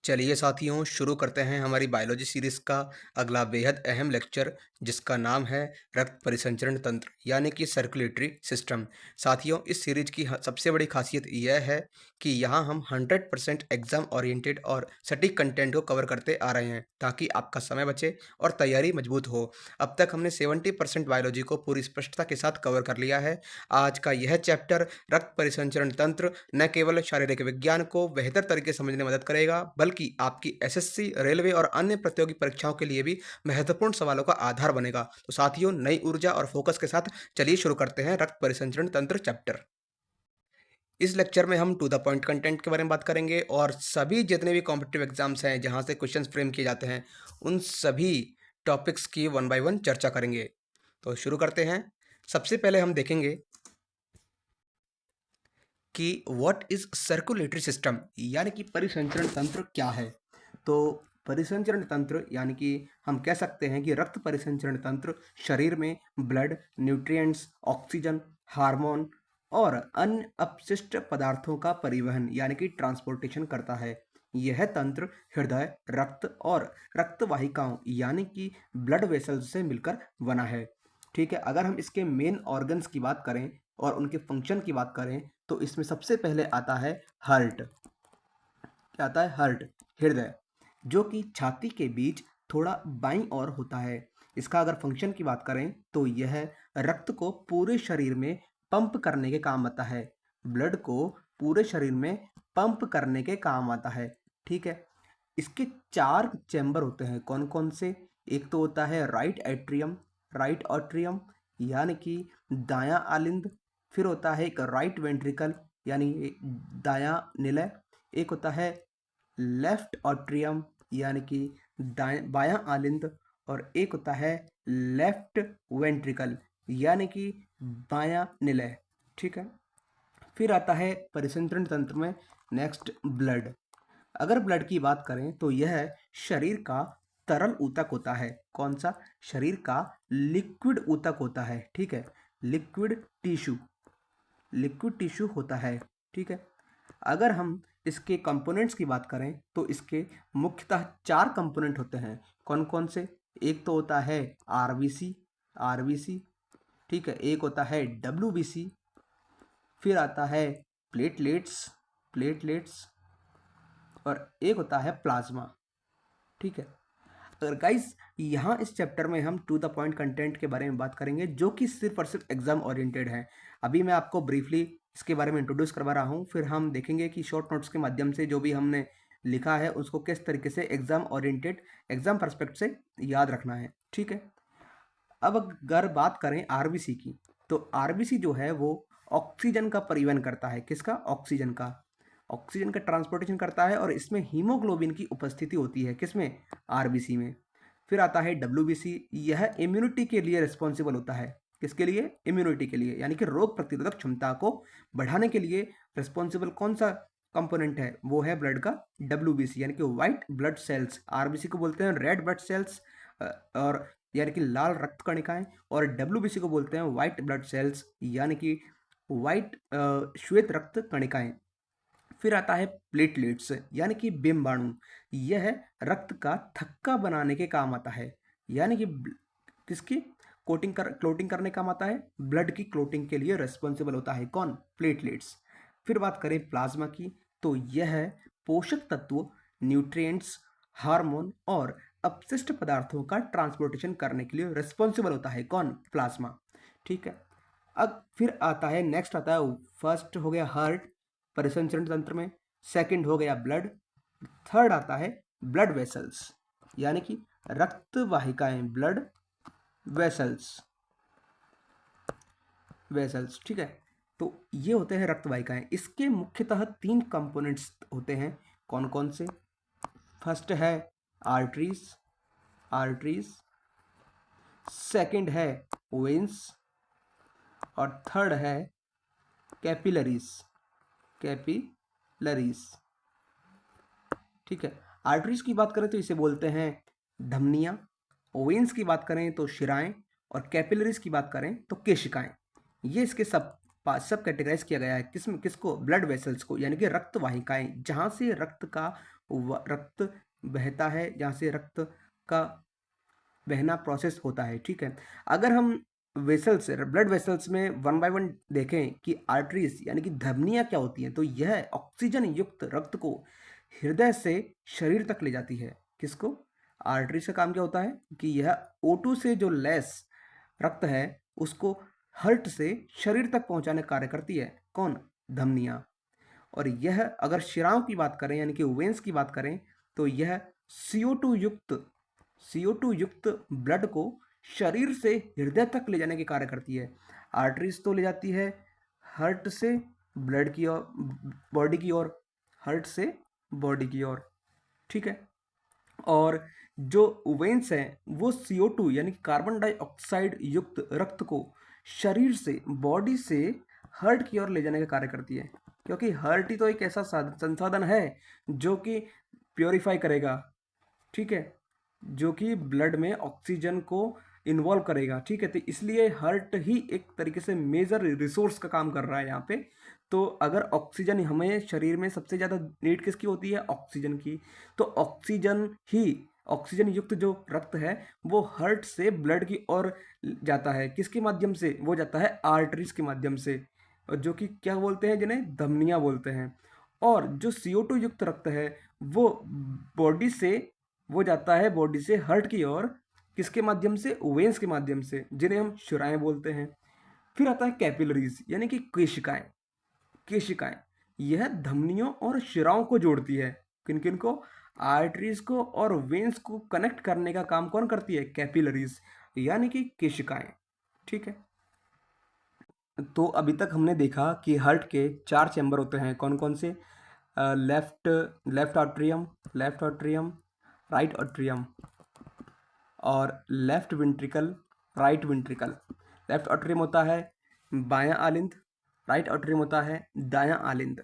चलिए साथियों, शुरू करते हैं हमारी बायोलॉजी सीरीज़ का अगला बेहद अहम लेक्चर, जिसका नाम है रक्त परिसंचरण तंत्र यानी कि सर्कुलेटरी सिस्टम। साथियों, इस सीरीज की सबसे बड़ी खासियत यह है कि यहाँ हम 100% एग्जाम ओरिएंटेड और सटीक कंटेंट को कवर करते आ रहे हैं, ताकि आपका समय बचे और तैयारी मजबूत हो। अब तक हमने 70% बायोलॉजी को पूरी स्पष्टता के साथ कवर कर लिया है। आज का यह चैप्टर रक्त परिसंचरण तंत्र न केवल शारीरिक विज्ञान को बेहतर तरीके से समझने में मदद करेगा, बल्कि आपकी एसएससी, रेलवे और अन्य प्रतियोगी परीक्षाओं के लिए भी महत्वपूर्ण सवालों का आधार बनेगा। तो साथियों, नई ऊर्जा और फोकस के साथ चलिए शुरू करते हैं रक्त परिसंचरण तंत्र चैप्टर। इस लेक्चर में हम टू द पॉइंट कंटेंट के बारे में बात करेंगे और सभी जितने भी कॉम्पिटिटिव एग्जाम्स हैं जहां से क्वेश्चंस फ्रेम किए जाते हैं, उन सभी टॉपिक्स की वन बाय वन चर्चा करेंगे। तो शुरू करते हैं। सबसे पहले हम देखेंगे कि व्हाट इज सर्कुलेटरी सिस्टम यानी कि परिसंचरण तंत्र क्या है। तो परिसंचरण तंत्र यानी कि हम कह सकते हैं कि रक्त परिसंचरण तंत्र शरीर में ब्लड, न्यूट्रिएंट्स, ऑक्सीजन, हार्मोन और अन्य अपशिष्ट पदार्थों का परिवहन यानी कि ट्रांसपोर्टेशन करता है। यह तंत्र हृदय, रक्त और रक्त वाहिकाओं यानी कि ब्लड वेसल्स से मिलकर बना है। ठीक है, अगर हम इसके मेन ऑर्गन्स की बात करें और उनके फंक्शन की बात करें, तो इसमें सबसे पहले आता है हार्ट। क्या आता है? हार्ट, हृदय, जो कि छाती के बीच थोड़ा बाईं ओर होता है। इसका अगर फंक्शन की बात करें तो यह रक्त को पूरे शरीर में पंप करने के काम आता है। ब्लड को पूरे शरीर में पंप करने के काम आता है। ठीक है, इसके 4 चैम्बर होते हैं। कौन कौन से? एक तो होता है राइट एट्रियम, राइट ऑट्रियम यानी कि दायां आलिंद। फिर होता है एक राइट वेंट्रिकल यानी दायां निलय। एक होता है लेफ्ट ऑट्रियम यानी कि दाएं बायां आलिंद। और एक होता है लेफ्ट वेंट्रिकल यानी कि बायां निलय। ठीक है, फिर आता है परिसंचरण तंत्र में नेक्स्ट ब्लड। अगर ब्लड की बात करें तो यह शरीर का तरल ऊतक होता है। कौन सा? शरीर का लिक्विड ऊतक होता है। ठीक है, लिक्विड टिश्यू, लिक्विड टिश्यू होता है। ठीक है, अगर हम इसके कंपोनेंट्स की बात करें तो इसके मुख्यतः 4 कंपोनेंट होते हैं। कौन कौन से? एक तो होता है आरबीसी, आरबीसी। ठीक है, एक होता है डब्ल्यूबीसी। फिर आता है प्लेटलेट्स, प्लेटलेट्स। और एक होता है प्लाज्मा। ठीक है, अगर गाइस यहाँ इस चैप्टर में हम टू द पॉइंट कंटेंट के बारे में बात करेंगे, जो कि सिर्फ और सिर्फ एग्जाम ओरिएंटेड है। अभी मैं आपको ब्रीफली इसके बारे में इंट्रोड्यूस करवा रहा हूँ, फिर हम देखेंगे कि शॉर्ट नोट्स के माध्यम से जो भी हमने लिखा है उसको किस तरीके से एग्जाम ओरिएंटेड, एग्जाम परस्पेक्ट से याद रखना है। ठीक है, अब अगर बात करें आरबीसी की, तो आरबीसी जो है वो ऑक्सीजन का परिवहन करता है। किसका? ऑक्सीजन का। ऑक्सीजन का ट्रांसपोर्टेशन करता है और इसमें हीमोग्लोबिन की उपस्थिति होती है। किसमें? आरबीसी में। फिर आता है डब्ल्यूबीसी, यह इम्यूनिटी के लिए रिस्पॉन्सिबल होता है। किसके लिए? इम्यूनिटी के लिए, यानी कि रोग प्रतिरोधक क्षमता को बढ़ाने के लिए रिस्पॉन्सिबल कौन सा कंपोनेंट है? वो है ब्लड का डब्ल्यूबीसी यानी कि व्हाइट ब्लड सेल्स। आरबीसी को बोलते हैं रेड ब्लड सेल्स और यानी कि लाल रक्त कणिकाएं, और डब्ल्यूबीसी को बोलते हैं व्हाइट ब्लड सेल्स यानी कि व्हाइट श्वेत रक्त कणिकाएं। फिर आता है प्लेटलेट्स यानी कि बिम्बाणु। यह रक्त का थक्का बनाने के काम आता है, यानी कि किसकी क्लोटिंग करने का काम आता है? ब्लड की क्लोटिंग के लिए रिस्पॉन्सिबल होता है। कौन? प्लेटलेट्स। फिर बात करें प्लाज्मा की, तो यह पोषक तत्व, न्यूट्रिएंट्स, हार्मोन और अपशिष्ट पदार्थों का ट्रांसपोर्टेशन करने के लिए रिस्पॉन्सिबल होता है। कौन? प्लाज्मा। ठीक है, अब फिर आता है नेक्स्ट आता है, फर्स्ट हो गया हार्ट परिसंचरण तंत्र में, सेकंड हो गया ब्लड, थर्ड आता है ब्लड वेसल्स यानी कि रक्त वाहिकाएं, ब्लड वेसल्स, वेसल्स। ठीक है, तो ये होते हैं रक्त वाहिकाएं। इसके मुख्यतः 3 कंपोनेंट्स होते हैं। कौन कौन से? फर्स्ट है आर्टरीज, आर्टरीज। सेकंड है वेन्स और थर्ड है कैपिलरीज, कैपिलरीज। ठीक है, आर्टरीज की बात करें तो इसे बोलते हैं धमनियाँ, वेन्स की बात करें तो शिराएं, और कैपिलरीज की बात करें तो केशिकाएं। ये इसके सब सब कैटेगराइज किया गया है किसको, ब्लड वेसल्स को, यानी कि रक्त वाहिकाएं, जहाँ से रक्त बहता है, जहाँ से रक्त का बहना प्रोसेस होता है। ठीक है, अगर हम वेसल्स, ब्लड वेसल्स में वन बाय वन देखें कि आर्टरीज यानी कि धमनियाँ क्या होती हैं, तो यह ऑक्सीजन युक्त रक्त को हृदय से शरीर तक ले जाती है। किसको? आर्टरीज का काम क्या होता है कि यह O2 से जो लेस रक्त है उसको हार्ट से शरीर तक पहुंचाने का कार्य करती है। कौन? धमनियाँ। और यह अगर शिराओं की बात करें यानी कि वेन्स की बात करें तो यह CO2 युक्त ब्लड को शरीर से हृदय तक ले जाने के कार्य करती है। आर्टरीज तो ले जाती है हार्ट से ब्लड की ओर, बॉडी की ओर, हार्ट से बॉडी की ओर। ठीक है, और जो वेन्स हैं वो CO2 यानी कार्बन डाइऑक्साइड युक्त रक्त को शरीर से, बॉडी से हार्ट की ओर ले जाने का कार्य करती है, क्योंकि हार्ट ही तो एक ऐसा संसाधन है जो कि प्योरीफाई करेगा। ठीक है, जो कि ब्लड में ऑक्सीजन को इन्वॉल्व करेगा। ठीक है, तो इसलिए हार्ट ही एक तरीके से मेजर रिसोर्स का काम कर रहा है यहाँ पे। तो अगर ऑक्सीजन, हमें शरीर में सबसे ज़्यादा नीड किसकी होती है? ऑक्सीजन की। तो ऑक्सीजन युक्त जो रक्त है वो हार्ट से ब्लड की ओर जाता है। किसके माध्यम से? वो जाता है आर्टरीज के माध्यम से, और जो कि क्या बोलते हैं, जिन्हें धमनियाँ बोलते हैं। और जो CO2 युक्त रक्त है वो बॉडी से, वो जाता है बॉडी से हार्ट की ओर, किसके माध्यम से? वेन्स के माध्यम से, जिन्हें हम शिराएं बोलते हैं। फिर आता है कैपिलरीज यानी कि केशिकाएं। केशिकाएं यह धमनियों और शिराओं को जोड़ती है। किन किन को? आर्टरीज को और वेन्स को कनेक्ट करने का काम कौन करती है? कैपिलरीज यानी कि केशिकाएं। ठीक है, तो अभी तक हमने देखा कि हार्ट के 4 चैम्बर होते हैं। कौन कौन से? Left left atrium, right atrium, और लेफ्ट विंट्रिकल, राइट विंट्रिकल। लेफ्ट ऑट्रियम होता है बायां आलिंद, राइट ऑट्रियम होता है दायां आलिंद।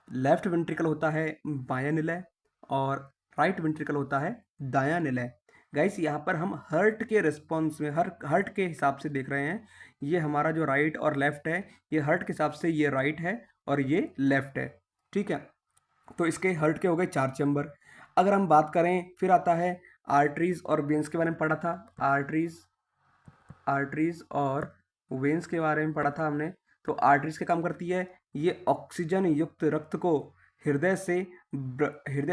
लेफ्ट विंट्रिकल होता है बायां निलय और राइट विंट्रिकल होता है दायां निलय। गाइस, यहाँ पर हम हार्ट के रिस्पॉन्स में, हार्ट के हिसाब से देख रहे हैं। ये हमारा जो राइट और लेफ्ट है, ये हार्ट के हिसाब से ये राइट है और ये लेफ्ट है। ठीक है, तो इसके हार्ट के हो गए 4 चैम्बर। अगर हम बात करें, फिर आता है आर्टरीज और वेन्स के बारे में पढ़ा था। आर्टरीज और वेन्स के बारे में पढ़ा था हमने। तो आर्टरीज के काम करती है, ये ऑक्सीजन युक्त रक्त को हृदय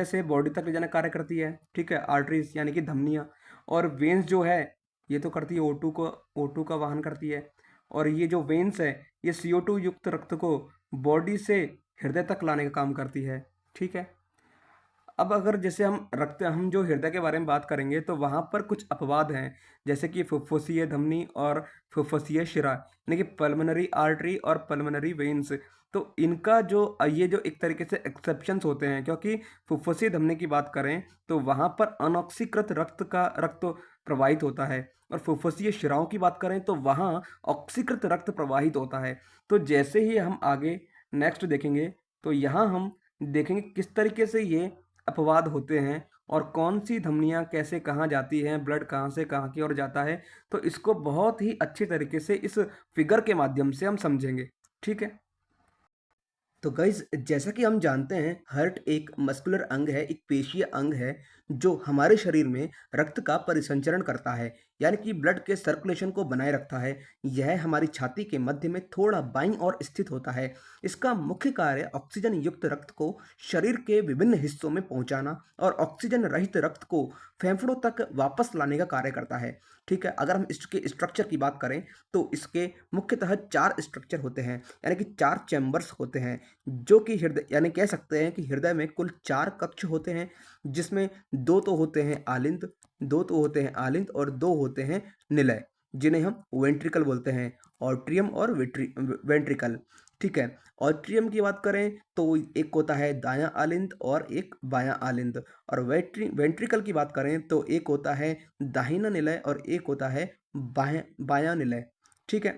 से बॉडी तक ले जाने का कार्य करती है। ठीक है, आर्टरीज यानी कि धमनियाँ। और वेन्स जो है ये तो करती है O2 का वाहन करती है। और ये जो वेन्स है ये CO2 युक्त रक्त को बॉडी से हृदय तक लाने का काम करती है। ठीक है, अब अगर जैसे हम जो हृदय के बारे में बात करेंगे तो वहाँ पर कुछ अपवाद हैं, जैसे कि फुफ्फुसीय धमनी और फुफ्फुसीय शिरा, यानी कि पल्मोनरी आर्टरी और पल्मोनरी वेन्स। तो इनका जो ये जो एक तरीके से एक्सेप्शंस होते हैं, क्योंकि फुफ्फुसीय धमनी की बात करें तो वहाँ पर अनऑक्सीकृत रक्त प्रवाहित होता है, और फुफ्फुसीय शिराओं की बात करें तो वहाँ ऑक्सीकृत रक्त प्रवाहित होता है। तो जैसे ही हम आगे नेक्स्ट देखेंगे तो यहाँ हम देखेंगे किस तरीके से ये अपवाद होते हैं और कौन सी धमनियाँ कैसे कहाँ जाती हैं, ब्लड कहाँ से कहाँ की ओर जाता है। तो इसको बहुत ही अच्छे तरीके से इस फिगर के माध्यम से हम समझेंगे। ठीक है, तो गाइज, जैसा कि हम जानते हैं हार्ट एक मस्कुलर अंग है, एक पेशीय अंग है जो हमारे शरीर में रक्त का परिसंचरण करता है, यानी कि ब्लड के सर्कुलेशन को बनाए रखता है। यह हमारी छाती के मध्य में थोड़ा बाईं ओर स्थित होता है। इसका मुख्य कार्य ऑक्सीजन युक्त रक्त को शरीर के विभिन्न हिस्सों में पहुंचाना और ऑक्सीजन रहित रक्त को फेफड़ों तक वापस लाने का कार्य करता है। ठीक है, अगर हम इसके स्ट्रक्चर की बात करें तो इसके मुख्यतः 4 स्ट्रक्चर होते हैं, यानी कि 4 चैम्बर्स होते हैं, जो कि हृदय, यानी कह सकते हैं कि हृदय में कुल 4 कक्ष होते हैं, जिसमें 2 तो होते हैं आलिंद और 2 होते हैं निलय, जिन्हें हम वेंट्रिकल बोलते हैं, ऑट्रियम और वेंट्रिकल। ठीक है, ऑट्रियम की बात करें तो एक होता है दायां आलिंद और एक बायां आलिंद, और वेंट्रिकल की बात करें तो एक होता है दाहिना निलय और एक होता है बायां निलय। ठीक है,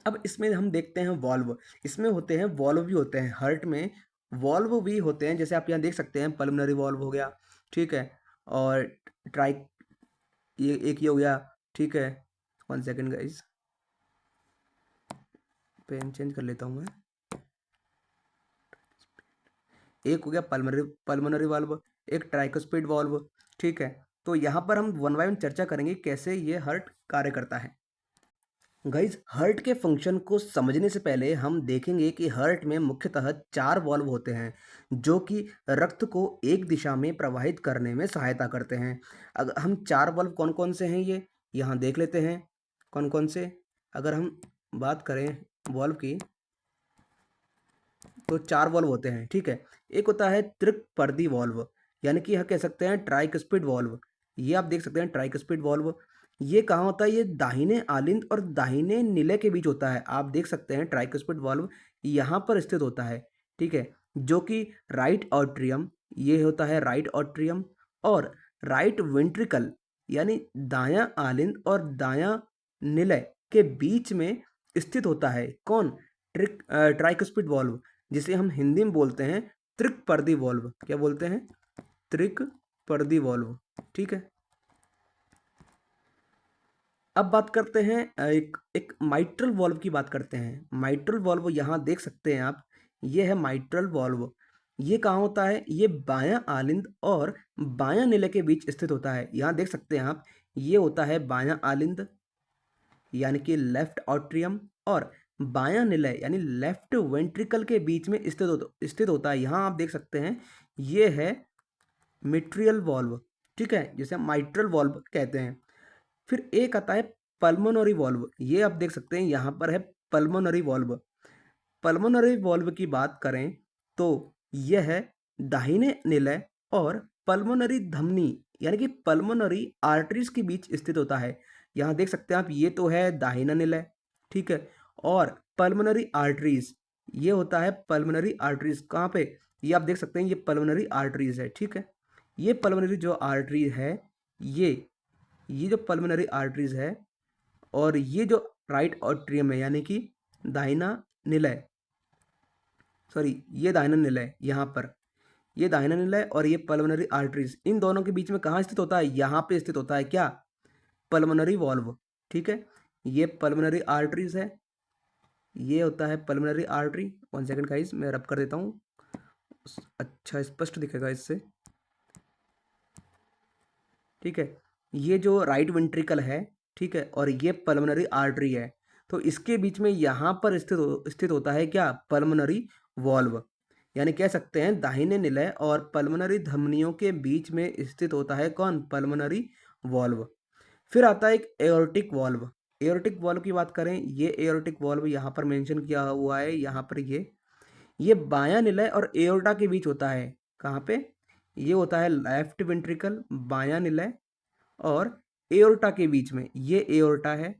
अब इसमें हम देखते हैं वॉल्व। इसमें होते हैं वॉल्व भी होते हैं, हार्ट में वॉल्व भी होते हैं, जैसे आप यहाँ देख सकते हैं पल्मोनरी वॉल्व हो गया। ठीक है, और ट्राई ये एक ये हो गया। ठीक है, 1 सेकेंड गाइस। पेन चेंज कर लेता हूँ मैं। एक हो गया पल्मोनरी पल्मोनरी वाल्व, एक ट्राइकुस्पिड वाल्व, ठीक है। तो यहाँ पर हम वन बाय वन चर्चा करेंगे कैसे ये हार्ट कार्य करता है। गाइस, हार्ट के फंक्शन को समझने से पहले हम देखेंगे कि हार्ट में मुख्यतः 4 वाल्व होते हैं जो कि रक्त को एक दिशा में प्रवाहित करने में सहायता करते हैं। अगर हम 4 वाल्व कौन-कौन से हैं ये यहाँ देख लेते हैं कौन-कौन से। अगर हम बात करें वाल्व की तो 4 वाल्व होते हैं, ठीक है। एक होता है त्रिपर्दी वाल्व, यानी कि यह कह सकते हैं ट्राइकुस्पिड वाल्व। ये आप देख सकते हैं ट्राइकुस्पिड वाल्व। ये कहाँ होता है? ये दाहिने आलिंद और दाहिने निलय के बीच होता है। आप देख सकते हैं ट्राइकुस्पिड वाल्व यहाँ पर स्थित होता है, ठीक है। जो कि राइट ऑट्रियम, ये होता है राइट ऑट्रियम, और राइट वेंट्रिकल यानी दायां आलिंद और दायां निलय के बीच में स्थित होता है। कौन? ट्राइकुस्पिड वाल्व, जिसे हम हिंदी में बोलते हैं त्रिपर्दी वाल्व। क्या बोलते हैं? त्रिपर्दी वाल्व, ठीक है। अब बात करते हैं एक एक माइट्रल वाल्व की बात करते हैं। माइट्रल वाल्व यहाँ देख सकते हैं आप, ये है माइट्रल वाल्व। ये कहाँ होता है? ये बायां आलिंद और बायां निलय के बीच स्थित होता है। यहाँ देख सकते हैं आप, ये होता है बायां आलिंद यानी कि लेफ्ट ऑट्रियम, और बायां निलय यानी लेफ्ट वेंट्रिकल के बीच में स्थित होता है। यहाँ आप देख सकते हैं ये है मिट्रियल वाल्व, ठीक है, जिसे हम माइट्रल वाल्व कहते हैं। फिर एक आता है पल्मोनरी वाल्व। ये आप देख सकते हैं यहाँ पर है पल्मोनरी वाल्व। पल्मोनरी वाल्व की बात करें तो यह है दाहिने निलय और पल्मोनरी धमनी यानी कि पल्मोनरी आर्टरीज के बीच स्थित होता है। यहाँ देख सकते हैं आप, ये तो है दाहिना निलय, ठीक है। और पल्मोनरी आर्टरीज, ये होता है पल्मोनरी आर्टरीज कहाँ पे? ये आप देख सकते हैं, ये पल्मोनरी आर्टरीज है, ठीक है। ये पल्मोनरी जो आर्टरी है, ये जो पल्मोनरी आर्टरीज है, और ये जो राइट ऑट्रियम है यानी कि दाहिना निलय, सॉरी ये दाहिना निलय, यहाँ पर ये दाहिना निलय और ये पल्मोनरी आर्टरीज, इन दोनों के बीच में कहाँ स्थित होता है? यहाँ पे स्थित होता है। क्या? पल्मोनरी वाल्व, ठीक है। ये पल्मोनरी आर्टरीज है, ये होता है पल्मोनरी आर्टरी। 1 सेकंड गाइस, मैं रब कर देता हूँ, अच्छा स्पष्ट दिखेगा इससे, ठीक है। ये जो राइट वेंट्रिकल है, ठीक है, और ये पल्मोनरी आर्टरी है, तो इसके बीच में यहाँ पर स्थित होता है क्या? Pulmonary valve. यानी कह सकते हैं दाहिने निलय और पल्मोनरी धमनियों के बीच में स्थित होता है कौन? Pulmonary valve. फिर आता है एक एओर्टिक वाल्व। एओर्टिक वाल्व की बात करें, ये एओर्टिक वाल्व यहाँ पर मेंशन किया हुआ है, यहाँ पर ये बायां निलय और एओर्टा के बीच होता है। कहाँ पे? ये होता है लेफ्ट वेंट्रिकल, बायां निलय और एओर्टा के बीच में। ये एओर्टा है,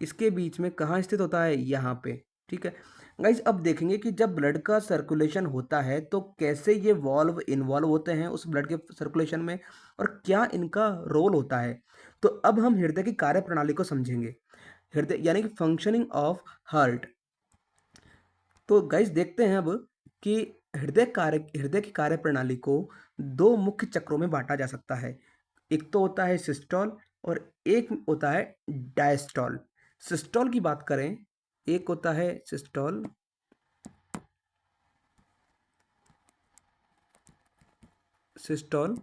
इसके बीच में कहाँ स्थित होता है? यहाँ पे, ठीक है। गाइस, अब देखेंगे कि जब ब्लड का सर्कुलेशन होता है तो कैसे ये वाल्व इन्वॉल्व होते हैं उस ब्लड के सर्कुलेशन में, और क्या इनका रोल होता है। तो अब हम हृदय की कार्यप्रणाली को समझेंगे। हृदय यानी कि फंक्शनिंग ऑफ हार्ट। तो गाइस देखते हैं अब कि हृदय की कार्यप्रणाली को 2 मुख्य चक्रों में बांटा जा सकता है। एक तो होता है सिस्टोल और एक होता है डायस्टोल। सिस्टोल की बात करें, एक होता है सिस्टोल, सिस्टोल,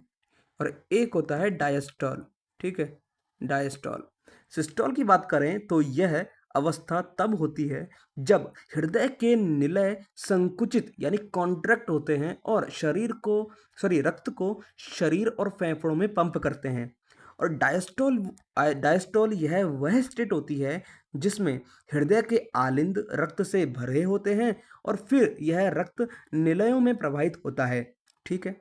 और एक होता है डायस्टोल, ठीक है, डायस्टोल। सिस्टोल की बात करें तो यह अवस्था तब होती है जब हृदय के निलय संकुचित यानी कॉन्ट्रैक्ट होते हैं और रक्त को शरीर और फेफड़ों में पंप करते हैं। और डायस्टोल यह वह स्टेट होती है जिसमें हृदय के आलिंद रक्त से भरे होते हैं और फिर यह रक्त निलयों में प्रवाहित होता है, ठीक है।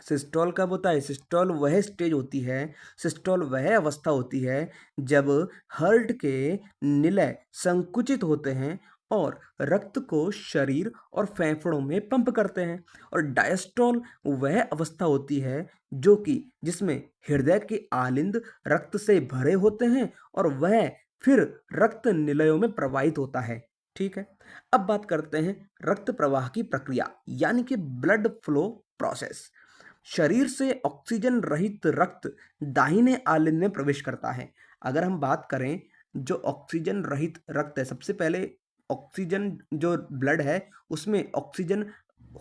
सिस्टोल कब होता है? सिस्टोल वह स्टेज होती है, सिस्टोल वह अवस्था होती है जब हार्ट के निलय संकुचित होते हैं और रक्त को शरीर और फेफड़ों में पंप करते हैं। और डायस्टोल वह अवस्था होती है जो कि जिसमें हृदय के आलिंद रक्त से भरे होते हैं और वह फिर रक्त निलयों में प्रवाहित होता है, ठीक है। अब बात करते हैं रक्त प्रवाह की प्रक्रिया यानी कि ब्लड फ्लो प्रोसेस। शरीर से ऑक्सीजन रहित रक्त दाहिने आलिंद में प्रवेश करता है। अगर हम बात करें जो ऑक्सीजन रहित रक्त है, सबसे पहले ऑक्सीजन जो ब्लड है उसमें ऑक्सीजन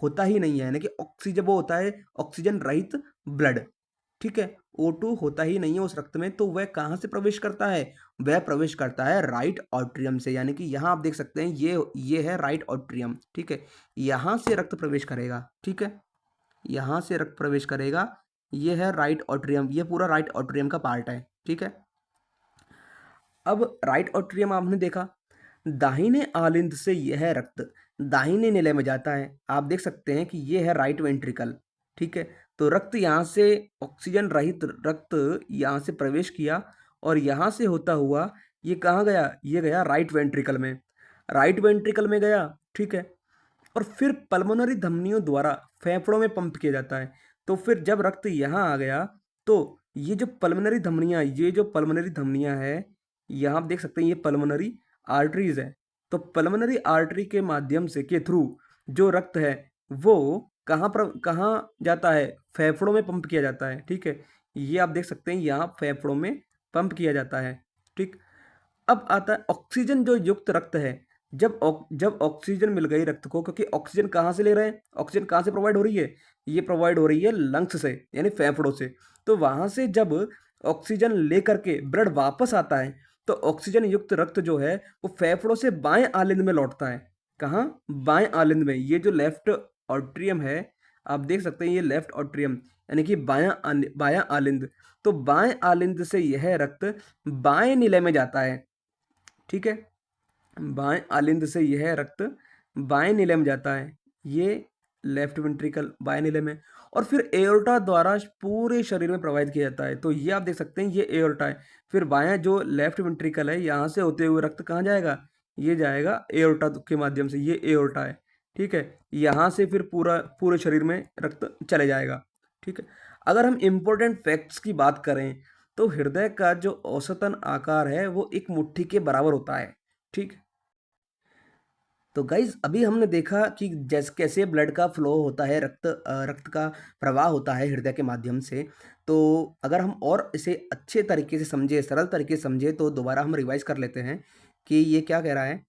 होता ही नहीं है, यानी कि ऑक्सीजन वो होता है ऑक्सीजन रहित ब्लड, ठीक है? O2 होता ही नहीं है उस रक्त में, तो वह कहाँ से प्रवेश करता है? वह प्रवेश करता है राइट ऑट्रियम से, यानी कि यहाँ आप देख सकते हैं ये है राइट ऑट्रियम, ठीक है? यहाँ से रक्त प्रवेश करेगा, ठीक है? यहाँ से रक्त प्रवेश करेगा, ये है राइट ऑट्रियम, ये पूरा राइट ऑट्रियम का पार्ट है, ठीक है? अब राइट ऑट्रियम आपने देखा, दाहिने आलिंद से यह रक्त दाहिने निलय में जाता है। आप देख सकते हैं कि ये है राइट वेंट्रिकल, ठीक है? तो रक्त यहाँ से ऑक्सीजन रहित रक्त यहाँ से प्रवेश किया और यहाँ से होता हुआ ये कहाँ गया? ये गया राइट वेंट्रिकल में। राइट वेंट्रिकल में गया, ठीक है? और फिर पल्मोनरी धमनियों द्वारा फेफड़ों में पंप किया जाता है। तो फिर जब रक्त यहाँ आ गया, तो ये जो पल्मोनरी धमनियाँ हैं, यहाँ आप देख सकते हैं ये पल्मोनरी आर्टरीज़ है। तो पल्मोनरी आर्टरी के माध्यम से के थ्रू जो रक्त है वो कहाँ जाता है? फेफड़ों में पंप किया जाता है, ठीक है? ये आप देख सकते हैं यहाँ फेफड़ों में पंप किया जाता है, ठीक? अब आता है ऑक्सीजन जो युक्त रक्त है, जब ऑक्सीजन मिल गई रक्त को, क्योंकि ऑक्सीजन कहाँ से ले रहे हैं? ऑक्सीजन कहाँ से प्रोवाइड हो रही है? ये प्रोवाइड हो रही है लंग्स से, यानी फेफड़ों से। तो वहाँ से जब ऑक्सीजन लेकर के ब्लड वापस आता है, तो ऑक्सीजन युक्त रक्त जो है वो फेफड़ों से बाएं आलिंद में लौटता है। कहाँ? बाएं आलिंद में। ये जो लेफ्ट ऑट्रियम है, आप देख सकते हैं ये लेफ्ट ऑट्रियम, यानी कि बायां आलिंद। तो बाएं आलिंद से यह रक्त बाएं निलय में जाता है, ठीक है? बाएं आलिंद से यह रक्त बाएं निलय में जाता है, ये लेफ्ट वेंट्रिकल बाएं निलय में, और फिर एओर्टा द्वारा पूरे शरीर में प्रवाहित किया जाता है। तो ये आप देख सकते हैं ये एओर्टा है। फिर बायां जो लेफ्ट वेंट्रिकल है, यहाँ से होते हुए रक्त कहाँ जाएगा? ये जाएगा एओर्टा के माध्यम से, ये एओर्टा है, ठीक है? यहाँ से फिर पूरे शरीर में रक्त चले जाएगा, ठीक है? अगर हम इम्पोर्टेंट फैक्ट्स की बात करें, तो हृदय का जो औसतन आकार है वो एक मुट्ठी के बराबर होता है, ठीक? तो गाइज़ अभी हमने देखा कि जैसे कैसे ब्लड का फ्लो होता है, रक्त का प्रवाह होता है हृदय के माध्यम से। तो अगर हम और इसे अच्छे तरीके से समझें, सरल तरीके से समझें, तो दोबारा हम रिवाइज़ कर लेते हैं कि ये क्या कह रहा है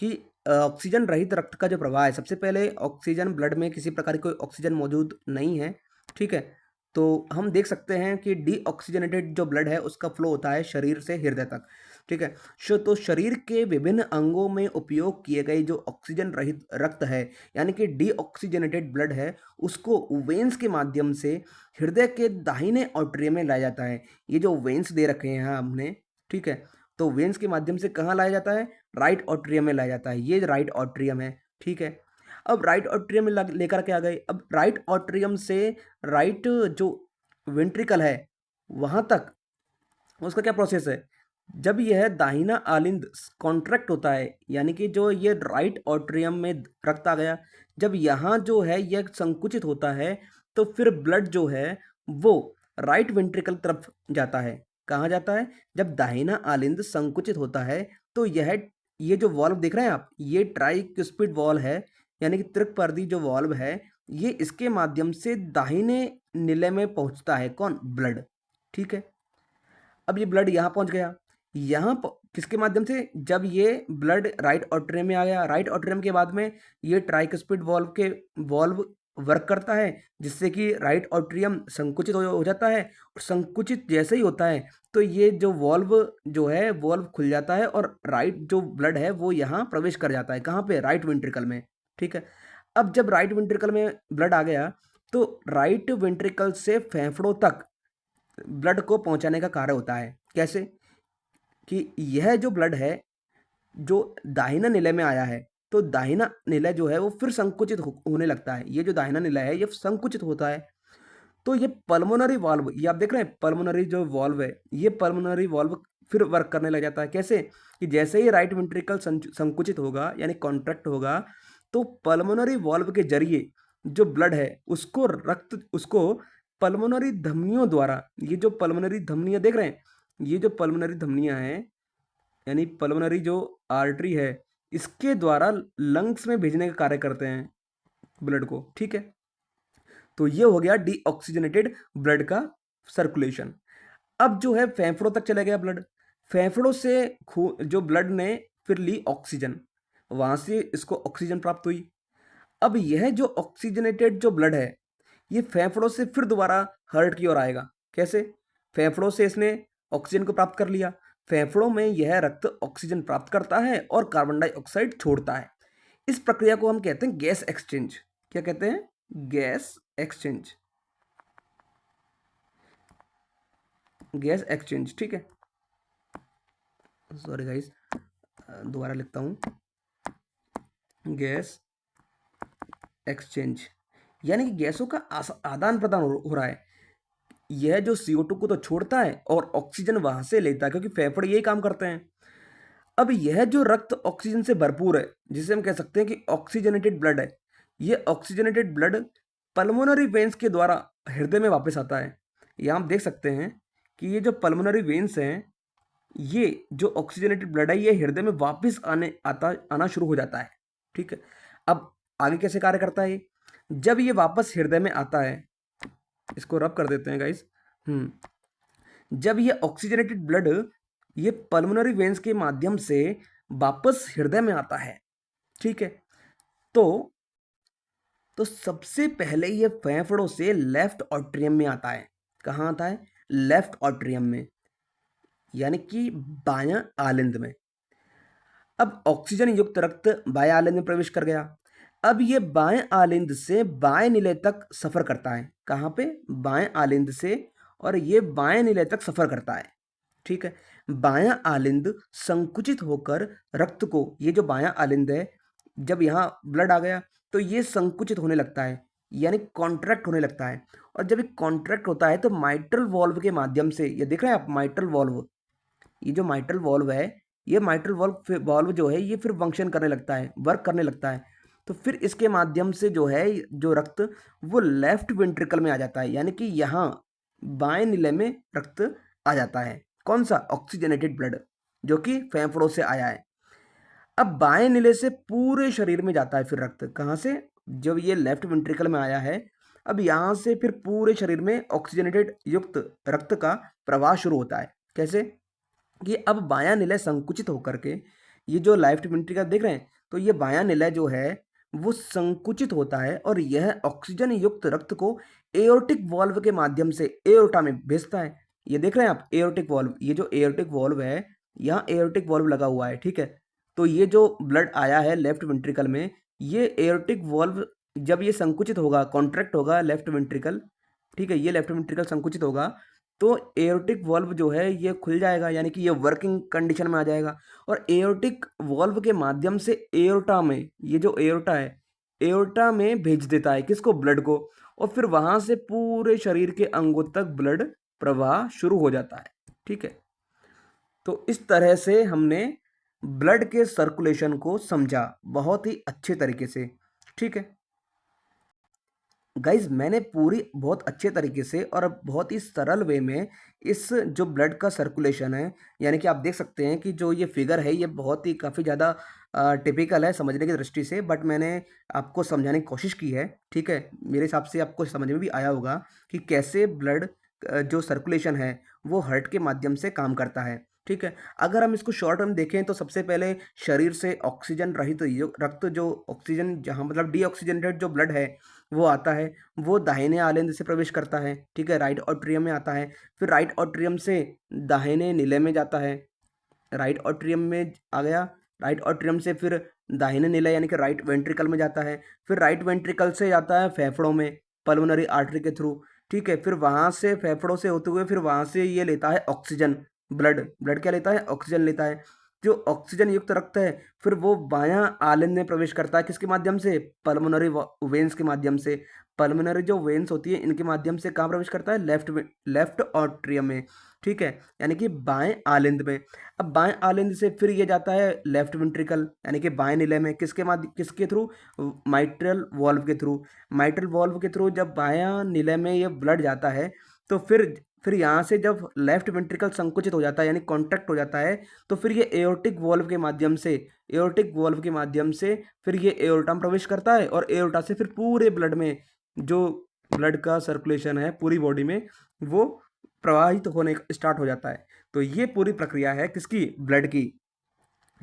कि ऑक्सीजन रहित रक्त का जो प्रवाह है, सबसे पहले ऑक्सीजन ब्लड में किसी प्रकार की कोई ऑक्सीजन मौजूद नहीं है, ठीक है? तो हम देख सकते हैं कि डीऑक्सीजनेटेड जो ब्लड है उसका फ्लो होता है शरीर से हृदय तक, ठीक है? तो शरीर के विभिन्न अंगों में उपयोग किए गए जो ऑक्सीजन रहित रक्त है, यानी कि डीऑक्सीजनेटेड ब्लड है, उसको वेन्स के माध्यम से हृदय के दाहिने ऑट्रियम में लाया जाता है। ये जो वेन्स दे रखे हैं यहाँ हमने, ठीक है? तो वेन्स के माध्यम से कहाँ लाया जाता है? राइट ऑट्रियम में लाया जाता है। ये राइट ऑट्रियम है, ठीक है? अब राइट ऑट्रियम में लेकर के आ गए। अब राइट ऑट्रियम से राइट जो वेंट्रिकल है वहाँ तक उसका क्या प्रोसेस है? जब यह दाहिना आलिंद कॉन्ट्रैक्ट होता है, यानी कि जो ये राइट ऑट्रियम में रक्त आ गया, जब यहाँ जो है यह संकुचित होता है, तो फिर ब्लड जो है वो राइट वेंट्रिकल तरफ जाता है। कहाँ जाता है? जब दाहिना आलिंद संकुचित होता है, तो ये जो वॉल्व देख रहे हैं आप, ये ट्राइक्युस्पिड वॉल्व है, यानी कि त्रिकपर्दी जो वॉल्व है, ये इसके माध्यम से दाहिने निलय में पहुँचता है। कौन? ब्लड, ठीक है? अब ये ब्लड यहाँ पहुँच गया। किसके माध्यम से? जब ये ब्लड राइट ऑट्रियम में आ गया, राइट ऑट्रियम के बाद में ये ट्राइकस्पिड वॉल्व वर्क करता है, जिससे कि राइट ऑट्रियम संकुचित हो जाता है, और संकुचित जैसे ही होता है, तो ये जो वॉल्व खुल जाता है और राइट जो ब्लड है वो यहाँ प्रवेश कर जाता है। कहाँ पे? राइट वेंट्रिकल में, ठीक है? अब जब राइट वेंट्रिकल में ब्लड आ गया, तो राइट वेंट्रिकल से फेफड़ों तक ब्लड को पहुंचाने का कार्य होता है। कैसे? कि यह जो ब्लड है, जो दाहिना निलय में आया है, तो दाहिना निलय जो है वो फिर संकुचित होने लगता है। ये जो दाहिना निलय है ये संकुचित होता है। तो ये पल्मोनरी वाल्व, ये आप देख रहे हैं पल्मोनरी जो वाल्व है, ये पल्मोनरी वाल्व फिर वर्क करने लग जाता है। कैसे? कि जैसे ही राइट वेंट्रिकल संकुचित होगा, यानी कॉन्ट्रैक्ट होगा, तो पल्मोनरी वाल्व के जरिए जो ब्लड है उसको पल्मोनरी धमनियों द्वारा, ये जो पल्मोनरी धमनियां देख रहे हैं, ये जो पल्मोनरी धमनियां हैं, यानी पल्मोनरी जो आर्टरी है, इसके द्वारा लंग्स में भेजने का कार्य करते हैं ब्लड को, ठीक है? तो ये हो गया डीऑक्सीजनेटेड ब्लड का सर्कुलेशन। अब जो है फेफड़ों तक चला गया ब्लड, फेफड़ों से जो ब्लड ने फिर ली ऑक्सीजन, वहाँ से इसको ऑक्सीजन प्राप्त हुई। अब यह जो ऑक्सीजनेटेड जो ब्लड है, ये फेफड़ों से फिर दोबारा हार्ट की ओर आएगा। कैसे? फेफड़ों से इसने ऑक्सीजन को प्राप्त कर लिया। फेफड़ों में यह रक्त ऑक्सीजन प्राप्त करता है और कार्बन डाइऑक्साइड छोड़ता है। इस प्रक्रिया को हम कहते हैं गैस एक्सचेंज। क्या कहते हैं? Gas exchange. गैस एक्सचेंज, ठीक है। सॉरी गाइस, दोबारा लिखता हूँ। गैस एक्सचेंज यानी कि गैसों का आदान प्रदान हो रहा है। यह जो CO2 को तो छोड़ता है और ऑक्सीजन वहां से लेता है, क्योंकि फेफड़े यही काम करते हैं। अब यह जो रक्त ऑक्सीजन से भरपूर है, जिसे हम कह सकते हैं कि ऑक्सीजनेटेड ब्लड है, ये ऑक्सीजनेटेड ब्लड पल्मोनरी वेन्स के द्वारा हृदय में वापस आता है। यहाँ आप देख सकते हैं कि ये जो पल्मोनरी वेन्स हैं, ये जो ऑक्सीजनेटेड ब्लड है, ये हृदय में वापस आना शुरू हो जाता है। ठीक है। अब आगे कैसे कार्य करता है? जब ये वापस हृदय में आता है, इसको रब कर देते हैं गाइस। जब ये ऑक्सीजनेटेड ब्लड ये पल्मोनरी वेन्स के माध्यम से वापस हृदय में आता है, ठीक है, तो सबसे पहले ये फेफड़ों से लेफ्ट ऑट्रियम में आता है। कहाँ आता है? लेफ्ट ऑट्रियम में, यानी कि बायां आलिंद में। अब ऑक्सीजन युक्त रक्त बाएं आलिंद में प्रवेश कर गया। अब ये बाएं आलिंद से बाएं निलय तक सफर करता है। कहाँ पे? बाएं आलिंद से, और ये बाएं निलय तक सफर करता है। ठीक है। बायां आलिंद संकुचित होकर रक्त को, ये जो बायां आलिंद है, जब यहाँ ब्लड आ गया तो ये संकुचित होने लगता है, यानी कॉन्ट्रैक्ट होने लगता है। और जब ये कॉन्ट्रैक्ट होता है तो माइट्रल वॉल्व के माध्यम से, ये देख रहे हैं आप माइट्रल वॉल्व, ये जो माइट्रल वॉल्व है, ये माइट्रल वॉल्व जो है ये फिर फंक्शन करने लगता है, वर्क करने लगता है। तो फिर इसके माध्यम से जो है जो रक्त वो लेफ्ट वेंट्रिकल में आ जाता है, यानी कि यहाँ बाएं निलय में रक्त आ जाता है। कौन सा? ऑक्सीजनेटेड ब्लड, जो कि फेफड़ों से आया है। अब बाएं निलय से पूरे शरीर में जाता है फिर रक्त। कहाँ से? जब ये लेफ्ट वेंट्रिकल में आया है, अब यहाँ से फिर पूरे शरीर में ऑक्सीजनेटेड युक्त रक्त का प्रवाह शुरू होता है। कैसे? कि अब बायां निलय संकुचित होकर के, ये जो लेफ्ट वेंट्रिकल देख रहे हैं, तो ये बायां निलय जो है वो संकुचित होता है और यह ऑक्सीजन युक्त रक्त को एओर्टिक वॉल्व के माध्यम से एओर्टा में भेजता है। ये देख रहे हैं आप एओर्टिक वॉल्व, ये जो एओर्टिक वॉल्व है, यहाँ एओर्टिक वॉल्व लगा हुआ है। ठीक है। तो ये जो ब्लड आया है लेफ्ट वेंट्रिकल में, ये एओर्टिक वॉल्व जब ये संकुचित होगा, कॉन्ट्रैक्ट होगा लेफ्ट वेंट्रिकल, ठीक है, ये लेफ्ट वेंट्रिकल संकुचित होगा तो एओर्टिक वॉल्व जो है ये खुल जाएगा, यानी कि ये वर्किंग कंडीशन में आ जाएगा। और एओर्टिक वॉल्व के माध्यम से एओर्टा में, ये जो एओर्टा है, एओर्टा में भेज देता है किसको? ब्लड को। और फिर वहां से पूरे शरीर के अंगों तक ब्लड प्रवाह शुरू हो जाता है। ठीक है। तो इस तरह से हमने ब्लड के सर्कुलेशन को समझा बहुत ही अच्छे तरीके से। ठीक है गाइज, मैंने पूरी बहुत अच्छे तरीके से और बहुत ही सरल वे में इस जो ब्लड का सर्कुलेशन है, यानी कि आप देख सकते हैं कि जो ये फिगर है ये बहुत ही काफ़ी ज़्यादा टिपिकल है समझने की दृष्टि से, बट मैंने आपको समझाने की कोशिश की है। ठीक है, मेरे हिसाब से आपको समझ में भी आया होगा कि कैसे ब्लड जो सर्कुलेशन है वो हार्ट के माध्यम से काम करता है। ठीक है। अगर हम इसको शॉर्ट टर्म देखें तो सबसे पहले शरीर से ऑक्सीजन रहित रक्त, जो ऑक्सीजन जहाँ मतलब डीऑक्सीजनेटेड जो ब्लड है वो आता है, वो दाहिने आलिंद से प्रवेश करता है। ठीक है, राइट ऑट्रियम में आता है। फिर राइट ऑट्रियम से दाहिने निलय में जाता है। राइट ऑट्रियम में आ गया, राइट ऑट्रियम से फिर दाहिने निलय यानी कि राइट वेंट्रिकल में जाता है। फिर राइट वेंट्रिकल से जाता है फेफड़ों में पल्मोनरी आर्टरी के थ्रू। ठीक है, फिर वहाँ से फेफड़ों से होते हुए फिर वहाँ से ये लेता है ऑक्सीजन। ब्लड ब्लड क्या लेता है? ऑक्सीजन लेता है। जो ऑक्सीजन युक्त रक्त है फिर वो बायां आलिंद में प्रवेश करता है। किसके माध्यम से? पल्मोनरी वेन्स के माध्यम से। पल्मोनरी जो वेन्स होती है इनके माध्यम से कहाँ प्रवेश करता है? लेफ्ट ऑट्रियम में। ठीक है, यानी कि बाएं आलिंद में। अब बाएं आलिंद से फिर ये जाता है लेफ्ट वेंट्रिकल यानी कि बाएं निलय में। किसके थ्रू? माइट्रल वॉल्व के थ्रू। माइट्रल वॉल्व के थ्रू जब बायां निलय में ये ब्लड जाता है तो फिर यहाँ से जब लेफ्ट वेंट्रिकल संकुचित हो जाता है यानी कॉन्ट्रैक्ट हो जाता है, तो फिर ये एओर्टिक वॉल्व के माध्यम से फिर ये एओर्टा में प्रवेश करता है और एओर्टा से फिर पूरे ब्लड में जो ब्लड का सर्कुलेशन है पूरी बॉडी में वो प्रवाहित होने स्टार्ट हो जाता है। तो ये पूरी प्रक्रिया है किसकी? ब्लड की।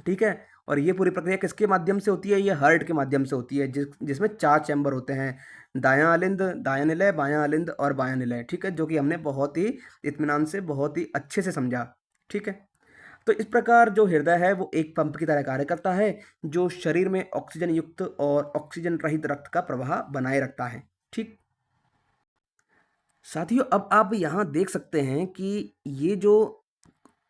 ठीक है। और ये पूरी प्रक्रिया किसके माध्यम से होती है? ये हार्ट के माध्यम से होती है, जिसमें 4 चैम्बर होते हैं, दायाँ अलिंद, दायाँ निलय, बायाँ अलिंद और बायाँ निलय, ठीक है? जो कि हमने बहुत ही इत्मीनान से, बहुत ही अच्छे से समझा, ठीक है? तो इस प्रकार जो हृदय है वो एक पंप की तरह कार्य करता है, जो शरीर में ऑक्सीजन युक्त और ऑक्सीजन रहित रक्त का प्रवाह बनाए रखता है, ठीक? साथियों, अब आप यहाँ देख सकते हैं कि ये जो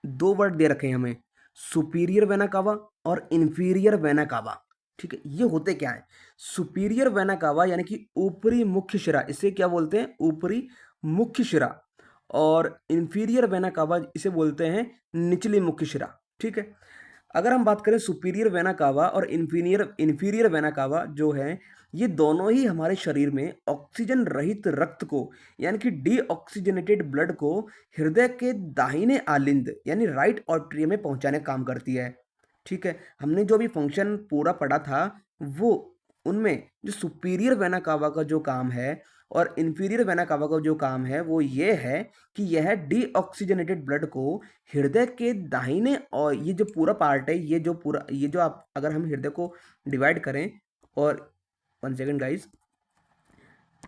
2 वर्ड दे रखे हैं हमें, सुपीरियर वेना कावा और इंफीरियर वेना कावा, ठीक है? ये होते क्या हैं? सुपीरियर वेना कावा यानी कि ऊपरी मुख्य शिरा, इसे क्या बोलते हैं? ऊपरी मुख्य शिरा। और इंफीरियर वेना कावा इसे बोलते हैं निचली मुख्य शिरा, ठीक है? अगर हम बात करें सुपीरियर वेना कावा और इंफीरियर इंफीरियर वेना कावा जो है, ये दोनों ही हमारे शरीर में ऑक्सीजन रहित रक्त को, यानी कि डीऑक्सीजनेटेड ब्लड को हृदय के दाहिने आलिंद यानी राइट ऑट्रियम में पहुंचाने का काम करती है, ठीक है? हमने जो भी फंक्शन पूरा पढ़ा था, वो उनमें जो सुपीरियर वेना कावा का जो काम है और इंफीरियर वेना कावा का जो काम है, वो ये है कि यह डीऑक्सीजनेटेड ब्लड को हृदय के दाहिने, और ये जो पूरा पार्ट है, ये जो आप, अगर हम हृदय को डिवाइड करें, और 1 सेकंड गाइस,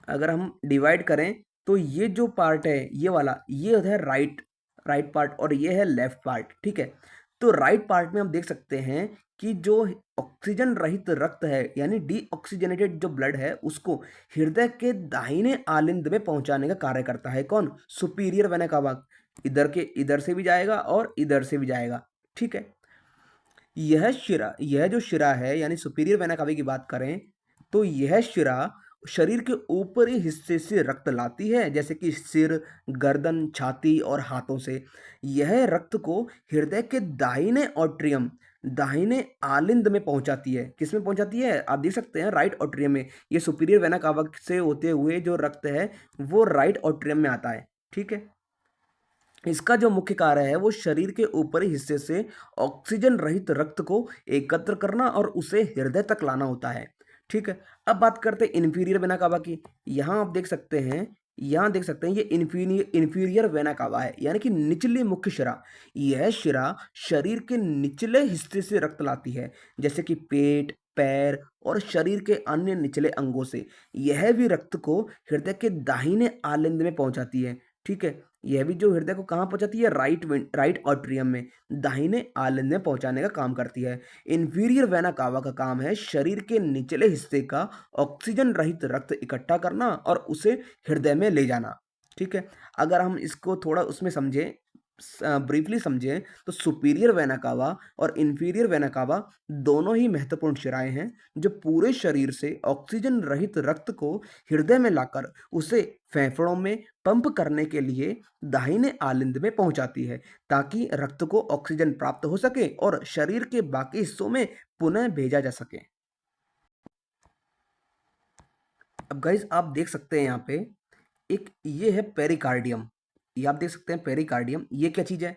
अगर हम डिवाइड करें तो ये जो पार्ट है, ये वाला, ये है राइट राइट पार्ट और ये है लेफ्ट पार्ट, ठीक है? तो राइट पार्ट में हम देख सकते हैं कि जो ऑक्सीजन रहित रक्त है यानी डीऑक्सीजनेटेड जो ब्लड है, उसको हृदय के दाहिने आलिंद में पहुंचाने का कार्य करता है कौन? सुपीरियर वेना कावा। इधर से भी जाएगा और इधर से भी जाएगा, ठीक है? यह जो शिरा है यानी सुपीरियर वेना कावा की बात करें तो यह शिरा शरीर के ऊपरी हिस्से से रक्त लाती है, जैसे कि सिर, गर्दन, छाती और हाथों से। यह रक्त को हृदय के दाहिने ऑट्रियम, दाहिने आलिंद में पहुंचाती है। किस में पहुंचाती है? आप देख सकते हैं राइट ऑट्रियम में। ये सुपीरियर वेना कावा से होते हुए जो रक्त है वो राइट ऑट्रियम में आता है, ठीक है? इसका जो मुख्य कार्य है वो शरीर के ऊपरी हिस्से से ऑक्सीजन रहित रक्त को एकत्र करना और उसे हृदय तक लाना होता है, ठीक है? अब बात करते हैं इन्फीरियर वेना कावा की। यहाँ आप देख सकते हैं, यहाँ देख सकते हैं ये इन्फीरियर वेना कावा है, यानी कि निचली मुख्य शिरा। यह शिरा शरीर के निचले हिस्से से रक्त लाती है, जैसे कि पेट, पैर और शरीर के अन्य निचले अंगों से। यह भी रक्त को हृदय के दाहिने आलिंद में पहुंचाती है, ठीक है? यह भी जो हृदय को कहाँ पहुँचाती है? राइट ऑट्रियम में, दाहिने आलिंद में पहुँचाने का काम करती है। इंफीरियर वेना कावा का काम है शरीर के निचले हिस्से का ऑक्सीजन रहित रक्त इकट्ठा करना और उसे हृदय में ले जाना, ठीक है? अगर हम इसको थोड़ा उसमें समझें, ब्रीफली समझें, तो सुपीरियर वेना कावा और इंफीरियर वेना कावा दोनों ही महत्वपूर्ण शिराएं हैं, जो पूरे शरीर से ऑक्सीजन रहित रक्त को हृदय में लाकर उसे फेफड़ों में पंप करने के लिए दाहिने आलिंद में पहुंचाती है, ताकि रक्त को ऑक्सीजन प्राप्त हो सके और शरीर के बाकी हिस्सों में पुनः भेजा जा सके। अब गाइस आप देख सकते हैं यहाँ पे एक ये है पेरिकार्डियम। ये आप देख सकते हैं पेरिकार्डियम, ये क्या चीज़ है?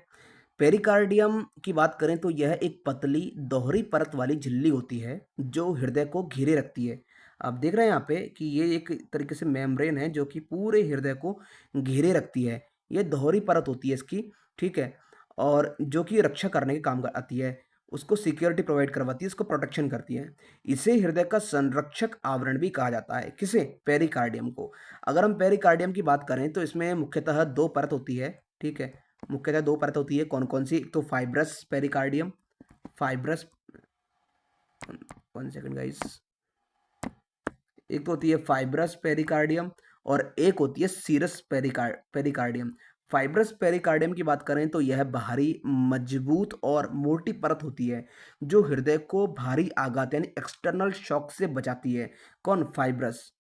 पेरिकार्डियम की बात करें तो यह एक पतली दोहरी परत वाली झिल्ली होती है जो हृदय को घेरे रखती है। आप देख रहे हैं यहाँ पे कि ये एक तरीके से मेम्ब्रेन है जो कि पूरे हृदय को घेरे रखती है। ये दोहरी परत होती है इसकी, ठीक है? और जो कि रक्षा करने के काम आती है, उसको सिक्योरिटी प्रोवाइड करवाती है, उसको प्रोटेक्शन करती है। इसे हृदय का संरक्षक आवरण भी कहा जाता है। किसे? पेरिकार्डियम को। अगर हम पेरिकार्डियम की बात करें तो इसमें मुख्यतः 2 परत होती है, ठीक है? मुख्यतः 2 परत होती है। कौन-कौन सी? एक तो fibrous pericardium, fibrous 1 second guys. एक तो होती है फाइब्रस पेरिकार्डियम और एक होती है सीरस पेरिकार्डियम। फाइब्रस पेरिकार्डियम की बात करें तो यह बाहरी, मजबूत और मोटी परत होती है जो हृदय को भारी आघात यानी एक्सटर्नल शॉक से बचाती है। कौन? फाइब्रस।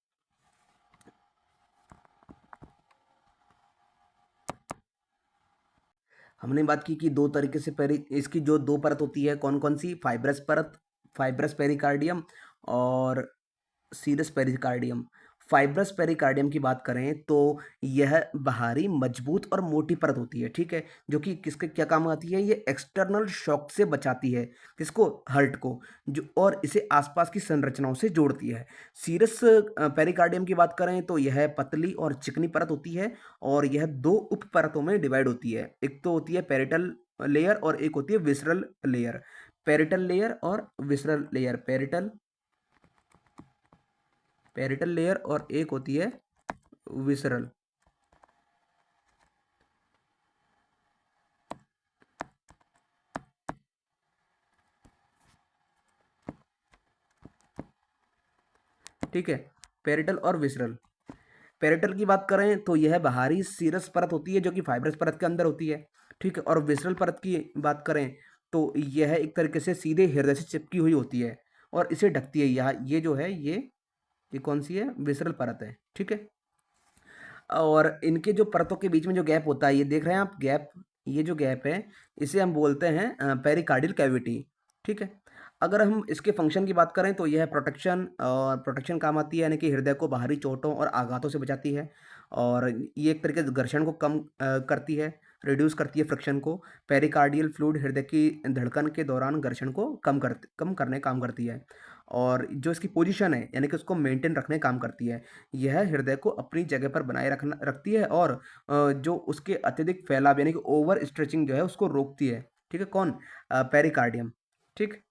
हमने बात की कि 2 तरीके से पेरि इसकी जो 2 परत होती है, कौन-कौन सी? फाइब्रस परत, फाइब्रस पेरिकार्डियम और सीरस पेरिकार्डियम। फाइब्रस पेरिकार्डियम की बात करें तो यह बाहरी, मजबूत और मोटी परत होती है, ठीक है? जो कि किसके क्या काम आती है? ये एक्सटर्नल शॉक से बचाती है। किसको? हार्ट को। जो और इसे आसपास की संरचनाओं से जोड़ती है। सीरस पेरिकार्डियम की बात करें तो यह पतली और चिकनी परत होती है और यह 2 उप परतों में डिवाइड होती है। एक तो होती है पैरेटल लेयर और एक होती है विसरल लेयर। पेरिटल लेयर और विसरल लेयर, पेरिटल लेयर और एक होती है विसरल। ठीक है, पेरिटल और विसरल। पेरिटल की बात करें तो यह बाहरी सीरस परत होती है जो कि फाइब्रस परत के अंदर होती है। ठीक है, और विसरल परत की बात करें तो यह एक तरीके से सीधे हृदय से चिपकी हुई होती है और इसे ढकती है। यहाँ ये जो है ये कौन सी है, विसरल परत है। ठीक है, और इनके जो परतों के बीच में जो गैप होता है, ये देख रहे हैं आप गैप, ये जो गैप है इसे हम बोलते हैं पेरिकार्डियल कैविटी। ठीक है, अगर हम इसके फंक्शन की बात करें तो यह प्रोटेक्शन काम आती है, यानी कि हृदय को बाहरी चोटों और आघातों से बचाती है, और ये एक तरीके से घर्षण को कम करती है, रिड्यूस करती है फ्रिक्शन को। पेरिकार्डियल फ्लूइड हृदय की धड़कन के दौरान घर्षण को कम करने काम करती है, और जो इसकी पोजीशन है यानी कि उसको मेंटेन रखने काम करती है। यह हृदय को अपनी जगह पर बनाए रखती है, और जो उसके अत्यधिक फैलाव यानी कि ओवर स्ट्रेचिंग जो है उसको रोकती है। ठीक है, कौन, पेरिकार्डियम। ठीक,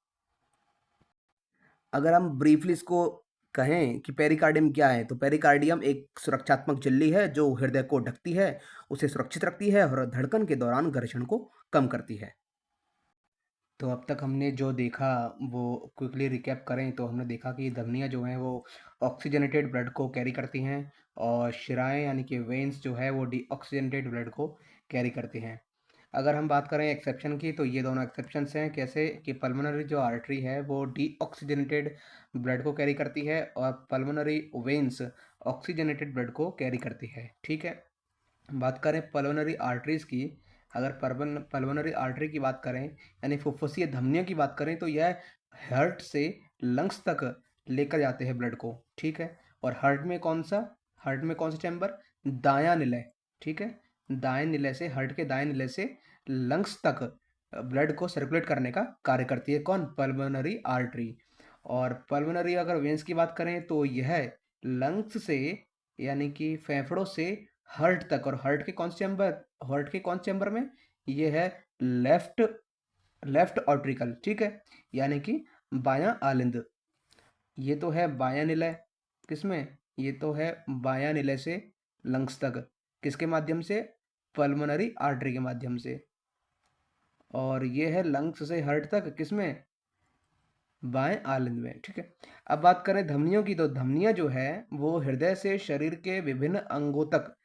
अगर हम ब्रीफली इसको कहें कि पेरिकार्डियम क्या है, तो पेरिकार्डियम एक सुरक्षात्मक झिल्ली है जो हृदय को ढकती है, उसे सुरक्षित रखती है और धड़कन के दौरान घर्षण को कम करती है। तो अब तक हमने जो देखा वो क्विकली रिकैप करें तो हमने देखा कि धमनियाँ जो हैं वो ऑक्सीजनेटेड ब्लड को कैरी करती हैं, और शिराएँ यानी कि वेन्स जो है वो डीऑक्सीजनेटेड ब्लड को कैरी करती हैं। अगर हम बात करें एक्सेप्शन की, तो ये दोनों एक्सेप्शंस हैं। कैसे कि पल्मोनरी जो आर्टरी है वो डीऑक्सीजनेटेड ब्लड को कैरी करती है, और पल्मोनरी वेन्स ऑक्सीजनेटेड ब्लड को कैरी करती है। ठीक है, बात करें पल्मोनरी आर्टरीज की, अगर पल्मोनरी आर्टरी की बात करें यानी फुफ्फुसीय धमनियों की बात करें, तो यह हार्ट से लंग्स तक लेकर जाते हैं ब्लड को। ठीक है, और हार्ट में कौन सा चैम्बर, दायां निलय। ठीक है, दाएं निलय से, हार्ट के दाएं निलय से लंग्स तक ब्लड को सर्कुलेट करने का कार्य करती है, कौन, पल्मोनरी आर्टरी। और पल्मोनरी अगर वेंस की बात करें तो यह लंग्स से यानी कि फेफड़ों से हार्ट तक, और हार्ट के कौन चैम्बर में, ये है लेफ्ट लेफ्ट ऑर्ट्रिकल। ठीक है, यानी कि बायां आलिंद। ये तो है बायां निलय, किसमें, ये तो है बायां निलय से लंग्स तक, किसके माध्यम से, पल्मोनरी आर्टरी के माध्यम से। और ये है लंग्स से हार्ट तक, किसमें, बाएं आलिंद में। ठीक है, अब बात करें धमनियों की, तो धमनियां जो है वो हृदय से शरीर के विभिन्न अंगों तक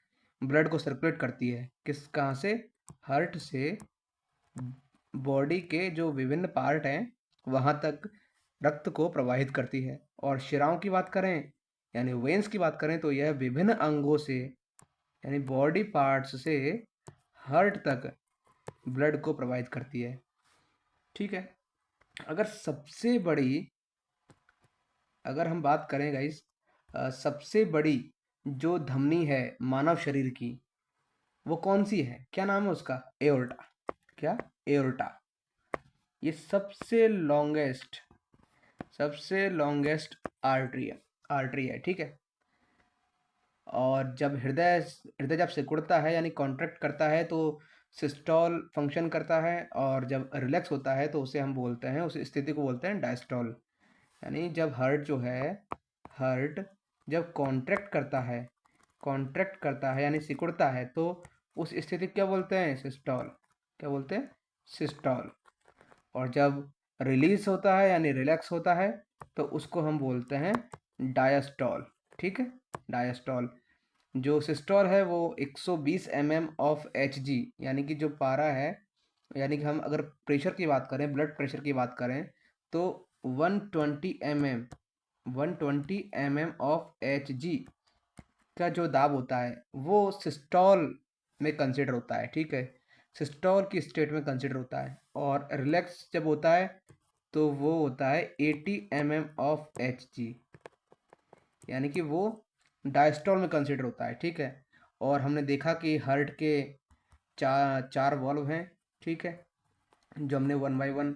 ब्लड को सर्कुलेट करती है। कहाँ से, हार्ट से बॉडी के जो विभिन्न पार्ट हैं वहां तक रक्त को प्रवाहित करती है। और शिराओं की बात करें यानी वेन्स की बात करें, तो यह विभिन्न अंगों से यानी बॉडी पार्ट्स से हार्ट तक ब्लड को प्रवाहित करती है। ठीक है, अगर सबसे बड़ी अगर हम बात करें गाइस, सबसे बड़ी जो धमनी है मानव शरीर की, वो कौन सी है, क्या नाम है उसका, एओर्टा। क्या, एओर्टा। ये सबसे लॉन्गेस्ट आर्टरी है। ठीक है, और जब हृदय जब सिकुड़ता है यानी कॉन्ट्रैक्ट करता है तो सिस्टोल फंक्शन करता है, और जब रिलैक्स होता है तो उसे हम बोलते हैं, उस स्थिति को बोलते हैं डायस्टोल। यानी जब हार्ट जब कॉन्ट्रैक्ट करता है यानी सिकुड़ता है, तो उस स्थिति को क्या बोलते हैं, सिस्टोल। क्या बोलते हैं, सिस्टोल। और जब रिलीज होता है यानी रिलैक्स होता है, तो उसको हम बोलते हैं डायस्टोल। ठीक है, डायस्टोल। जो सिस्टोल है वो 120 mm ऑफ Hg, यानी कि जो पारा है, यानी कि हम अगर प्रेशर की बात करें, ब्लड प्रेशर की बात करें, तो 120 mm ऑफ Hg का जो दाब होता है वो सिस्टोल में कंसिडर होता है। ठीक है, सिस्टोल की स्टेट में कंसिडर होता है, और रिलैक्स जब होता है तो वो होता है 80 mm ऑफ Hg, यानी कि वो डायस्टोल में कंसिडर होता है। ठीक है, और हमने देखा कि हार्ट के चार वॉल्व हैं। ठीक है, जो हमने वन बाय वन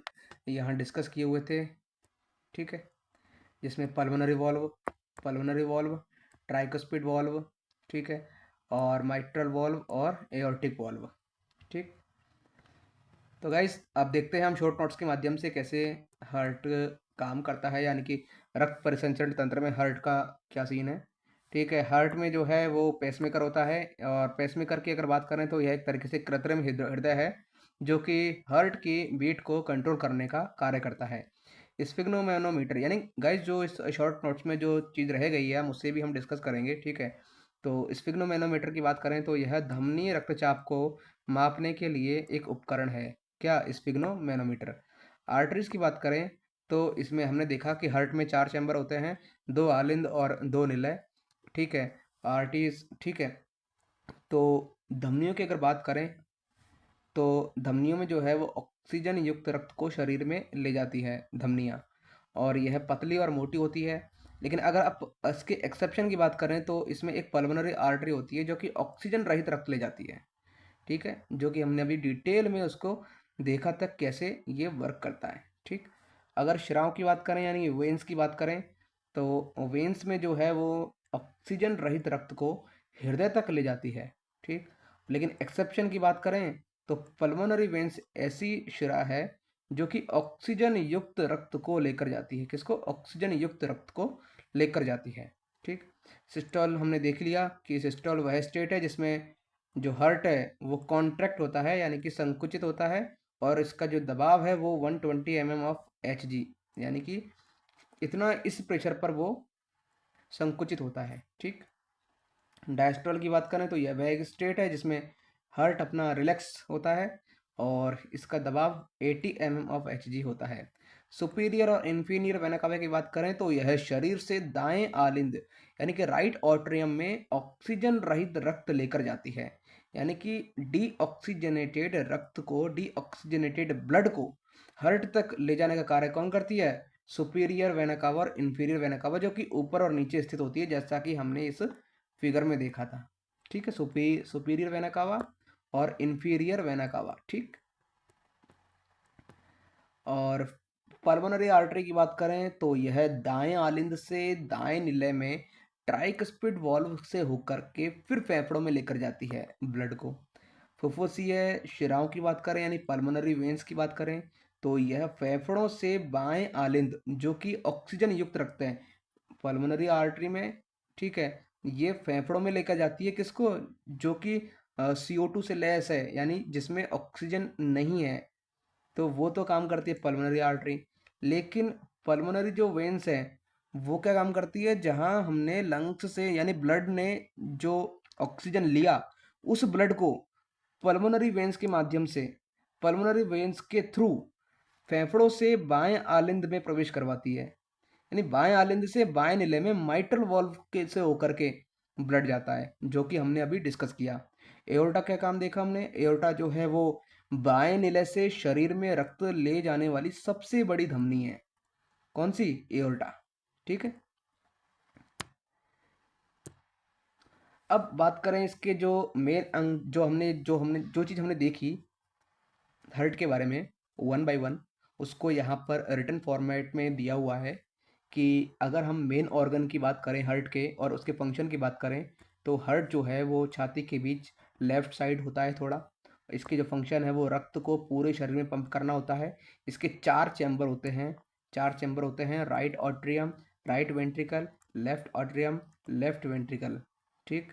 यहाँ डिस्कस किए हुए थे। ठीक है, जिसमें पल्मोनरी वॉल्व, ट्राइकस्पिड वॉल्व, ठीक है, और माइट्रल वॉल्व और एओर्टिक वॉल्व। ठीक, तो गाइस अब देखते हैं हम शॉर्ट नोट्स के माध्यम से कैसे हार्ट काम करता है, यानी कि रक्त परिसंचरण तंत्र में हार्ट का क्या सीन है। ठीक है, हार्ट में जो है वो पेसमेकर होता है, और पेसमेकर की अगर बात करें तो यह एक तरीके से कृत्रिम हृदय है जो कि हार्ट की बीट को कंट्रोल करने का कार्य करता है। स्फिग्नोमेनोमीटर, यानी गाइस जो इस शॉर्ट नोट्स में जो चीज़ रह गई है हम उससे भी हम डिस्कस करेंगे। ठीक है, तो स्फिग्नोमेनोमीटर की बात करें तो यह धमनी रक्तचाप को मापने के लिए एक उपकरण है। क्या? स्फिग्नोमेनोमीटर। आर्टरीज की बात करें तो इसमें हमने देखा कि हार्ट में 4 चैम्बर होते हैं, 2 आलिंद और 2 निलय। ठीक है, आर्टरीज। ठीक है, तो धमनियों की अगर बात करें तो धमनियों में जो है वो ऑक्सीजन युक्त रक्त को शरीर में ले जाती है धमनियाँ, और यह पतली और मोटी होती है। लेकिन अगर आप इसके एक्सेप्शन की बात करें तो इसमें एक पल्मोनरी आर्टरी होती है जो कि ऑक्सीजन रहित रक्त ले जाती है। ठीक है, जो कि हमने अभी डिटेल में उसको देखा तक कैसे ये वर्क करता है। ठीक, अगर श्राव की बात करें यानी वेन्स की बात करें तो वेन्स में जो है वो ऑक्सीजन रहित रक्त को हृदय तक ले जाती है। ठीक, लेकिन एक्सेप्शन की बात करें तो पल्मोनरी वेन्स ऐसी शिरा है जो कि ऑक्सीजन युक्त रक्त को लेकर जाती है। किसको? ऑक्सीजन युक्त रक्त को लेकर जाती है। ठीक, सिस्टोल हमने देख लिया कि सिस्टोल वह स्टेट है जिसमें जो हार्ट है वो कॉन्ट्रैक्ट होता है, यानी कि संकुचित होता है, और इसका जो दबाव है वो 120 mm ऑफ Hg, यानी कि इतना इस प्रेशर पर वो संकुचित होता है। ठीक, डायस्टोल की बात करें तो यह वह एक स्टेट है जिसमें हार्ट अपना रिलैक्स होता है और इसका दबाव 80 mm ऑफ Hg होता है। सुपीरियर और इन्फीरियर वेना कावा की बात करें तो यह शरीर से दाएं आलिंद यानी कि राइट ऑट्रियम में ऑक्सीजन रहित रक्त लेकर जाती है, यानी कि डीऑक्सीजनेटेड रक्त को, डीऑक्सीजनेटेड ब्लड को हार्ट तक ले जाने का कार्य कौन करती है? सुपीरियर वेना कावा और इन्फीरियर वेना कावा, जो कि ऊपर और नीचे स्थित होती है, जैसा कि हमने इस फिगर में देखा था। ठीक है, सुपीरियर वेना कावा और इन्फीरियर वेना कावा। ठीक, और पल्मोनरी आर्टरी की बात करें तो यह दाएं आलिंद से दाएं निलय में ट्राइकस्पिड वॉल्व से होकर के फिर फेफड़ों में लेकर जाती है ब्लड को। फुफ्फुसीय शिराओं की बात करें यानी पल्मोनरी वेन्स की बात करें तो यह फेफड़ों से बाएं आलिंद जो कि ऑक्सीजन युक्त रखते हैं पल्मोनरी आर्टरी में। ठीक है, ये फेफड़ों में लेकर जाती है किसको? जो कि CO2 से लैस है, यानी जिसमें ऑक्सीजन नहीं है, तो वो तो काम करती है पल्मोनरी आर्टरी। लेकिन पल्मोनरी जो वेन्स है वो क्या काम करती है? जहां हमने लंग्स से यानी ब्लड ने जो ऑक्सीजन लिया उस ब्लड को पल्मोनरी वेन्स के माध्यम से, पल्मोनरी वेन्स के थ्रू फेफड़ों से बाएं आलिंद में प्रवेश करवाती है, यानी बाएं आलिंद से बाएं निले में माइट्रल वॉल्व के से होकर के ब्लड जाता है, जो कि हमने अभी डिस्कस किया। एओर्टा क्या काम देखा हमने? एओर्टा जो है वो बाएं निले से शरीर में रक्त ले जाने वाली सबसे बड़ी धमनी है। कौन सी? एओर्टा। ठीक है, अब बात करें इसके जो मेन अंग, जो चीज़ हमने देखी हार्ट के बारे में वन बाय वन, उसको यहाँ पर रिटन फॉर्मेट में दिया हुआ है कि अगर हम मेन ऑर्गन की बात करें हार्ट के और उसके फंक्शन की बात करें तो हार्ट जो है वो छाती के बीच लेफ्ट साइड होता है थोड़ा। इसकी जो फंक्शन है वो रक्त को पूरे शरीर में पंप करना होता है। इसके 4 चैम्बर होते हैं, 4 चैम्बर होते हैं, right atrium, right ventricle, left atrium, left ventricle. ठीक,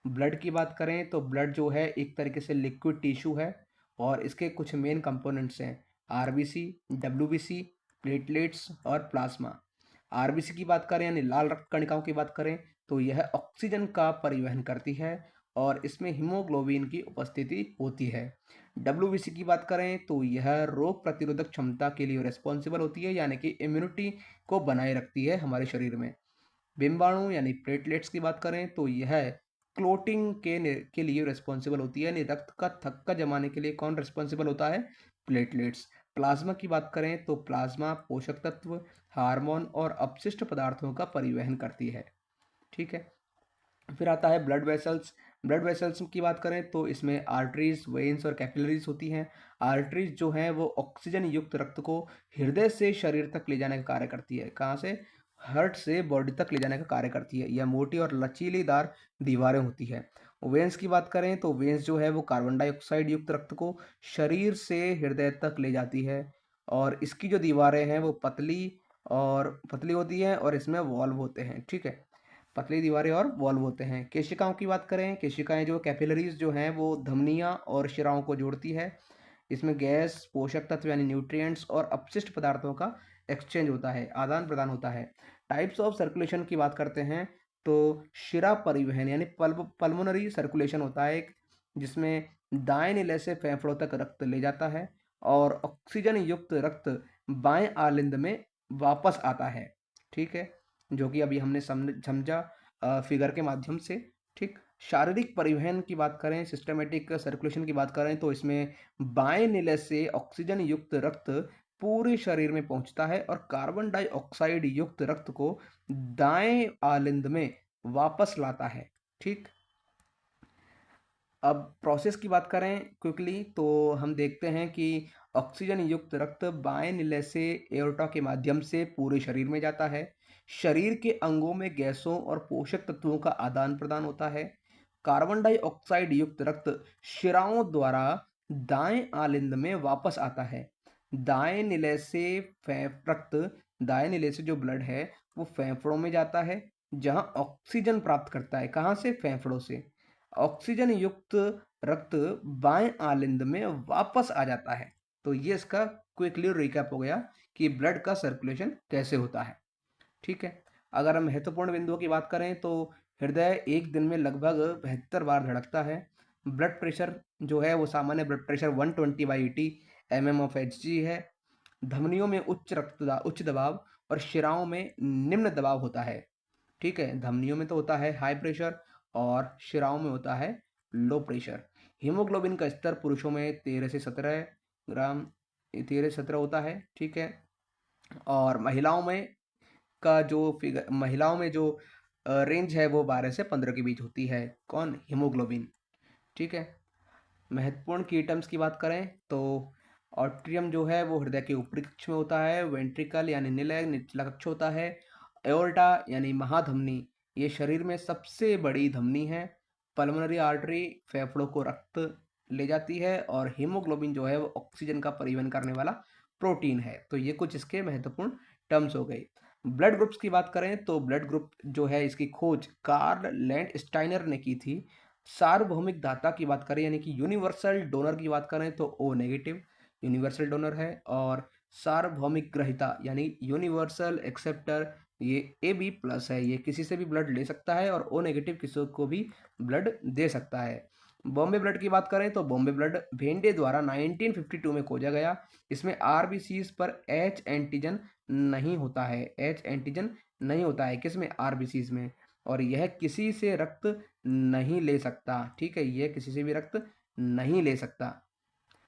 ब्लड की बात करें तो ब्लड जो है एक तरीके से लिक्विड टिश्यू है और इसके कुछ मेन कंपोनेंट्स हैं आरबीसी, डब्ल्यूबीसी, प्लेटलेट्स और प्लाज्मा। आरबीसी की बात करें यानी लाल रक्त कणिकाओं की बात करें तो यह ऑक्सीजन का परिवहन करती है और इसमें हीमोग्लोबिन की उपस्थिति होती है। डब्ल्यूबीसी की बात करें तो यह रोग प्रतिरोधक क्षमता के लिए रिस्पॉन्सिबल होती है, यानी कि इम्यूनिटी को बनाए रखती है हमारे शरीर में। बिम्बाणु यानी प्लेटलेट्स की बात करें तो यह क्लोटिंग के लिए रिस्पॉन्सिबल होती है, यानी रक्त का थक्का जमाने के लिए कौन रिस्पॉन्सिबल होता है? प्लेटलेट्स। प्लाज्मा की बात करें तो प्लाज्मा पोषक तत्व, हार्मोन और अपशिष्ट पदार्थों का परिवहन करती है। ठीक है, फिर आता है ब्लड वेसल्स। ब्लड वेसल्स की बात करें तो इसमें आर्टरीज, वेन्स और कैपिलरीज होती हैं। आर्टरीज जो हैं वो ऑक्सीजन युक्त रक्त को हृदय से शरीर तक ले जाने का कार्य करती है। कहाँ से? हार्ट से बॉडी तक ले जाने का कार्य करती है। यह मोटी और लचीलीदार दीवारें होती है। वेन्स की बात करें तो वेन्स जो है वो कार्बन डाइऑक्साइड युक्त रक्त को शरीर से हृदय तक ले जाती है, और इसकी जो दीवारें हैं वो पतली होती हैं और इसमें वॉल्व होते हैं, ठीक है। पतली दीवारें और वॉल्व होते हैं। केशिकाओं की बात करें, केशिकाएं जो कैपिलरीज जो हैं वो धमनियां और शिराओं को जोड़ती है। इसमें गैस, पोषक तत्व यानी न्यूट्रिएंट्स और अपशिष्ट पदार्थों का एक्सचेंज होता है, आदान प्रदान होता है। टाइप्स ऑफ सर्कुलेशन की बात करते हैं तो शिरा परिवहन यानी पल्मोनरी सर्कुलेशन होता है एक, जिसमें दाएं नीले से फेफड़ों तक रक्त ले जाता है और ऑक्सीजन युक्त रक्त बाएं आलिंद में वापस आता है, ठीक है, जो कि अभी हमने समझा फिगर के माध्यम से, ठीक। शारीरिक परिवहन की बात करें, सिस्टमेटिक सर्कुलेशन की बात करें तो इसमें बाएं नीले से ऑक्सीजन युक्त रक्त पूरे शरीर में पहुंचता है और कार्बन डाइऑक्साइड युक्त रक्त को दाएं आलिंद में वापस लाता है, ठीक। अब प्रोसेस की बात करें क्विकली तो हम देखते हैं कि ऑक्सीजन युक्त रक्त बाएं नीले से एओर्टा के माध्यम से पूरे शरीर में जाता है। शरीर के अंगों में गैसों और पोषक तत्वों का आदान प्रदान होता है। कार्बन डाइऑक्साइड युक्त रक्त शिराओं द्वारा दाएं आलिंद में वापस आता है। दाएं नीले से रक्त, दाएं नीले से जो ब्लड है वो फेफड़ों में जाता है, जहां ऑक्सीजन प्राप्त करता है। कहाँ से? फेफड़ों से। ऑक्सीजन युक्त रक्त बाएं आलिंद में वापस आ जाता है। तो ये इसका क्विकली रिकैप हो गया कि ब्लड का सर्कुलेशन कैसे होता है, ठीक है। अगर हम महत्वपूर्ण बिंदुओं की बात करें तो हृदय एक दिन में लगभग 72 बार धड़कता है। ब्लड प्रेशर जो है वो सामान्य ब्लड प्रेशर 120/80 mmHg है। धमनियों में उच्च दबाव और शिराओं में निम्न दबाव होता है, ठीक है। धमनियों में तो होता है हाई प्रेशर और शिराओं में होता है लो प्रेशर। हीमोग्लोबिन का स्तर पुरुषों में 13 से 17 ग्राम, 13 से 17 होता है, ठीक है। और महिलाओं में जो रेंज है वो 12 से 15 के बीच होती है। कौन? हीमोग्लोबिन, ठीक है। महत्वपूर्ण कीटम्स की बात करें तो ऑट्रियम जो है वो हृदय के ऊपरी कक्ष में होता है। वेंट्रिकल यानी निलय निचला कक्ष होता है। एओर्टा यानी महाधमनी ये शरीर में सबसे बड़ी धमनी है। पल्मोनरी आर्टरी फेफड़ों को रक्त ले जाती है और हीमोग्लोबिन जो है वो ऑक्सीजन का परिवहन करने वाला प्रोटीन है। तो ये कुछ इसके महत्वपूर्ण टर्म्स हो गए। ब्लड ग्रुप्स की बात करें तो ब्लड ग्रुप जो है इसकी खोज कार्ल लैंडस्टाइनर ने की थी। सार्वभौमिक दाता की बात करें यानी कि यूनिवर्सल डोनर की बात करें तो ओ नेगेटिव यूनिवर्सल डोनर है, और सार्वभौमिक ग्रहिता यानी यूनिवर्सल एक्सेप्टर ये ए बी प्लस है। ये किसी से भी ब्लड ले सकता है और ओ नेगेटिव किसी को भी ब्लड दे सकता है। बॉम्बे ब्लड की बात करें तो बॉम्बे ब्लड भेंडे द्वारा 1952 में खोजा गया। इसमें आरबीसीज पर एच एंटीजन नहीं होता है। एच एंटीजन नहीं होता है किसमें? आरबीसीज में। और यह किसी से रक्त नहीं ले सकता, ठीक है। यह किसी से भी रक्त नहीं ले सकता।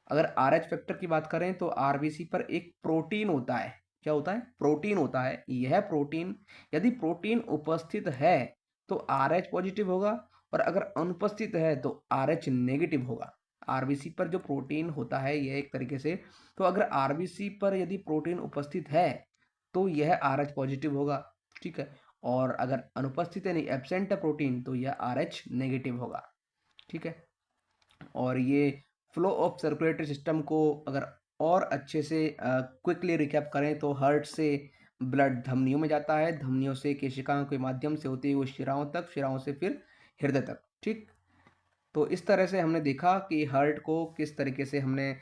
अगर आर एच फैक्टर की बात करें तो आरबीसी पर एक प्रोटीन होता है। क्या होता है? प्रोटीन होता है। यह प्रोटीन, यदि प्रोटीन उपस्थित है तो आर एच पॉजिटिव होगा, और अगर अनुपस्थित है तो आर एच नेगेटिव होगा। आरबीसी पर जो प्रोटीन होता है यह एक तरीके से, तो अगर आरबीसी पर यदि प्रोटीन उपस्थित है तो यह आर एच पॉजिटिव होगा, ठीक है। और अगर अनुपस्थित यानी एब्सेंट है प्रोटीन तो यह आर एच नेगेटिव होगा, ठीक है। और ये फ्लो ऑफ सर्कुलेटरी सिस्टम को अगर और अच्छे से क्विकली रिकैप करें तो हार्ट से ब्लड धमनियों में जाता है, धमनियों से केशिकाओं के माध्यम से होती है वो शिराओं तक, शिराओं से फिर हृदय तक, ठीक। तो इस तरह से हमने देखा कि हार्ट को किस तरीके से हमने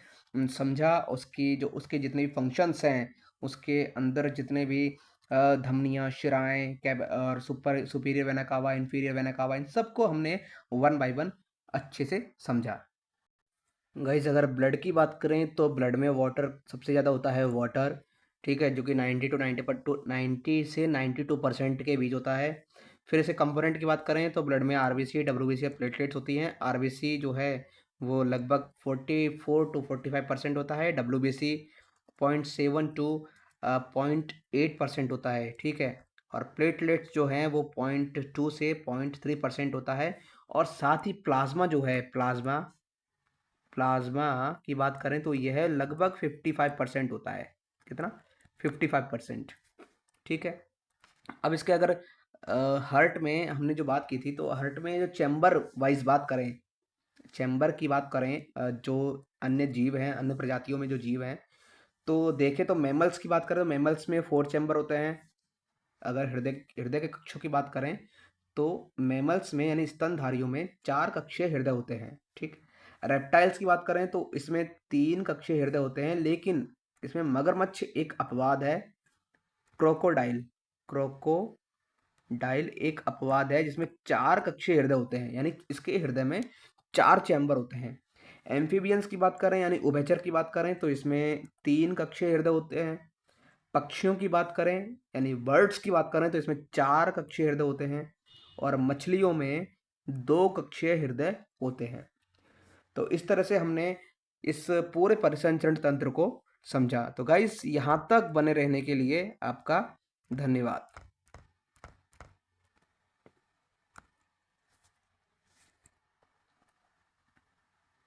समझा, उसकी जो उसके जितने भी फंक्शंस हैं, उसके अंदर जितने भी धमनियाँ, शिराएँ, कैब और superior vena cava, inferior vena cava, इन सबको हमने वन बाय वन अच्छे से समझा। गाइस अगर ब्लड की बात करें तो ब्लड में वाटर सबसे ज़्यादा होता है, वाटर, ठीक है, जो कि 90 से 92% के बीच होता है। फिर इसे कंपोनेंट की बात करें तो ब्लड में आरबीसी, डब्ल्यूबीसी और प्लेटलेट्स होती हैं। आरबीसी जो है वो लगभग 44 to 45% होता है। डब्ल्यूबीसी 0.7 to 0.8% होता है, ठीक है। और प्लेटलेट्स जो हैं वो 0.2 से 0.3% होता है। और साथ ही प्लाज्मा जो है, प्लाज्मा की बात करें तो यह लगभग 55% होता है। कितना? 55%, ठीक है। अब इसके अगर हार्ट में हमने जो बात की थी, तो हार्ट में जो चैम्बर वाइज़ बात करें, चैम्बर की बात करें, जो अन्य जीव हैं, अन्य प्रजातियों में जो जीव हैं, तो देखें तो मैमल्स की बात करें तो मैमल्स में 4 चैम्बर होते हैं। अगर हृदय हृदय के कक्षों की बात करें तो मैमल्स में यानी स्तनधारियों में 4 कक्षीय हृदय होते हैं, ठीक। रेप्टाइल्स की बात करें तो इसमें 3 कक्षीय हृदय होते हैं, लेकिन इसमें मगरमच्छ एक अपवाद है। क्रोकोडाइल क्रोकोडाइल एक अपवाद है जिसमें 4 कक्षीय हृदय होते हैं, यानी इसके हृदय में 4 चैम्बर होते हैं। एम्फीबियंस की बात करें यानी उभयचर की बात करें तो इसमें 3 कक्षीय हृदय होते हैं। पक्षियों की बात करें यानी बर्ड्स की बात करें तो इसमें 4 कक्षीय हृदय होते हैं, और मछलियों में 2 कक्षीय हृदय होते हैं। तो इस तरह से हमने इस पूरे परिसंचरण तंत्र को समझा। तो गाइस, यहाँ तक बने रहने के लिए आपका धन्यवाद।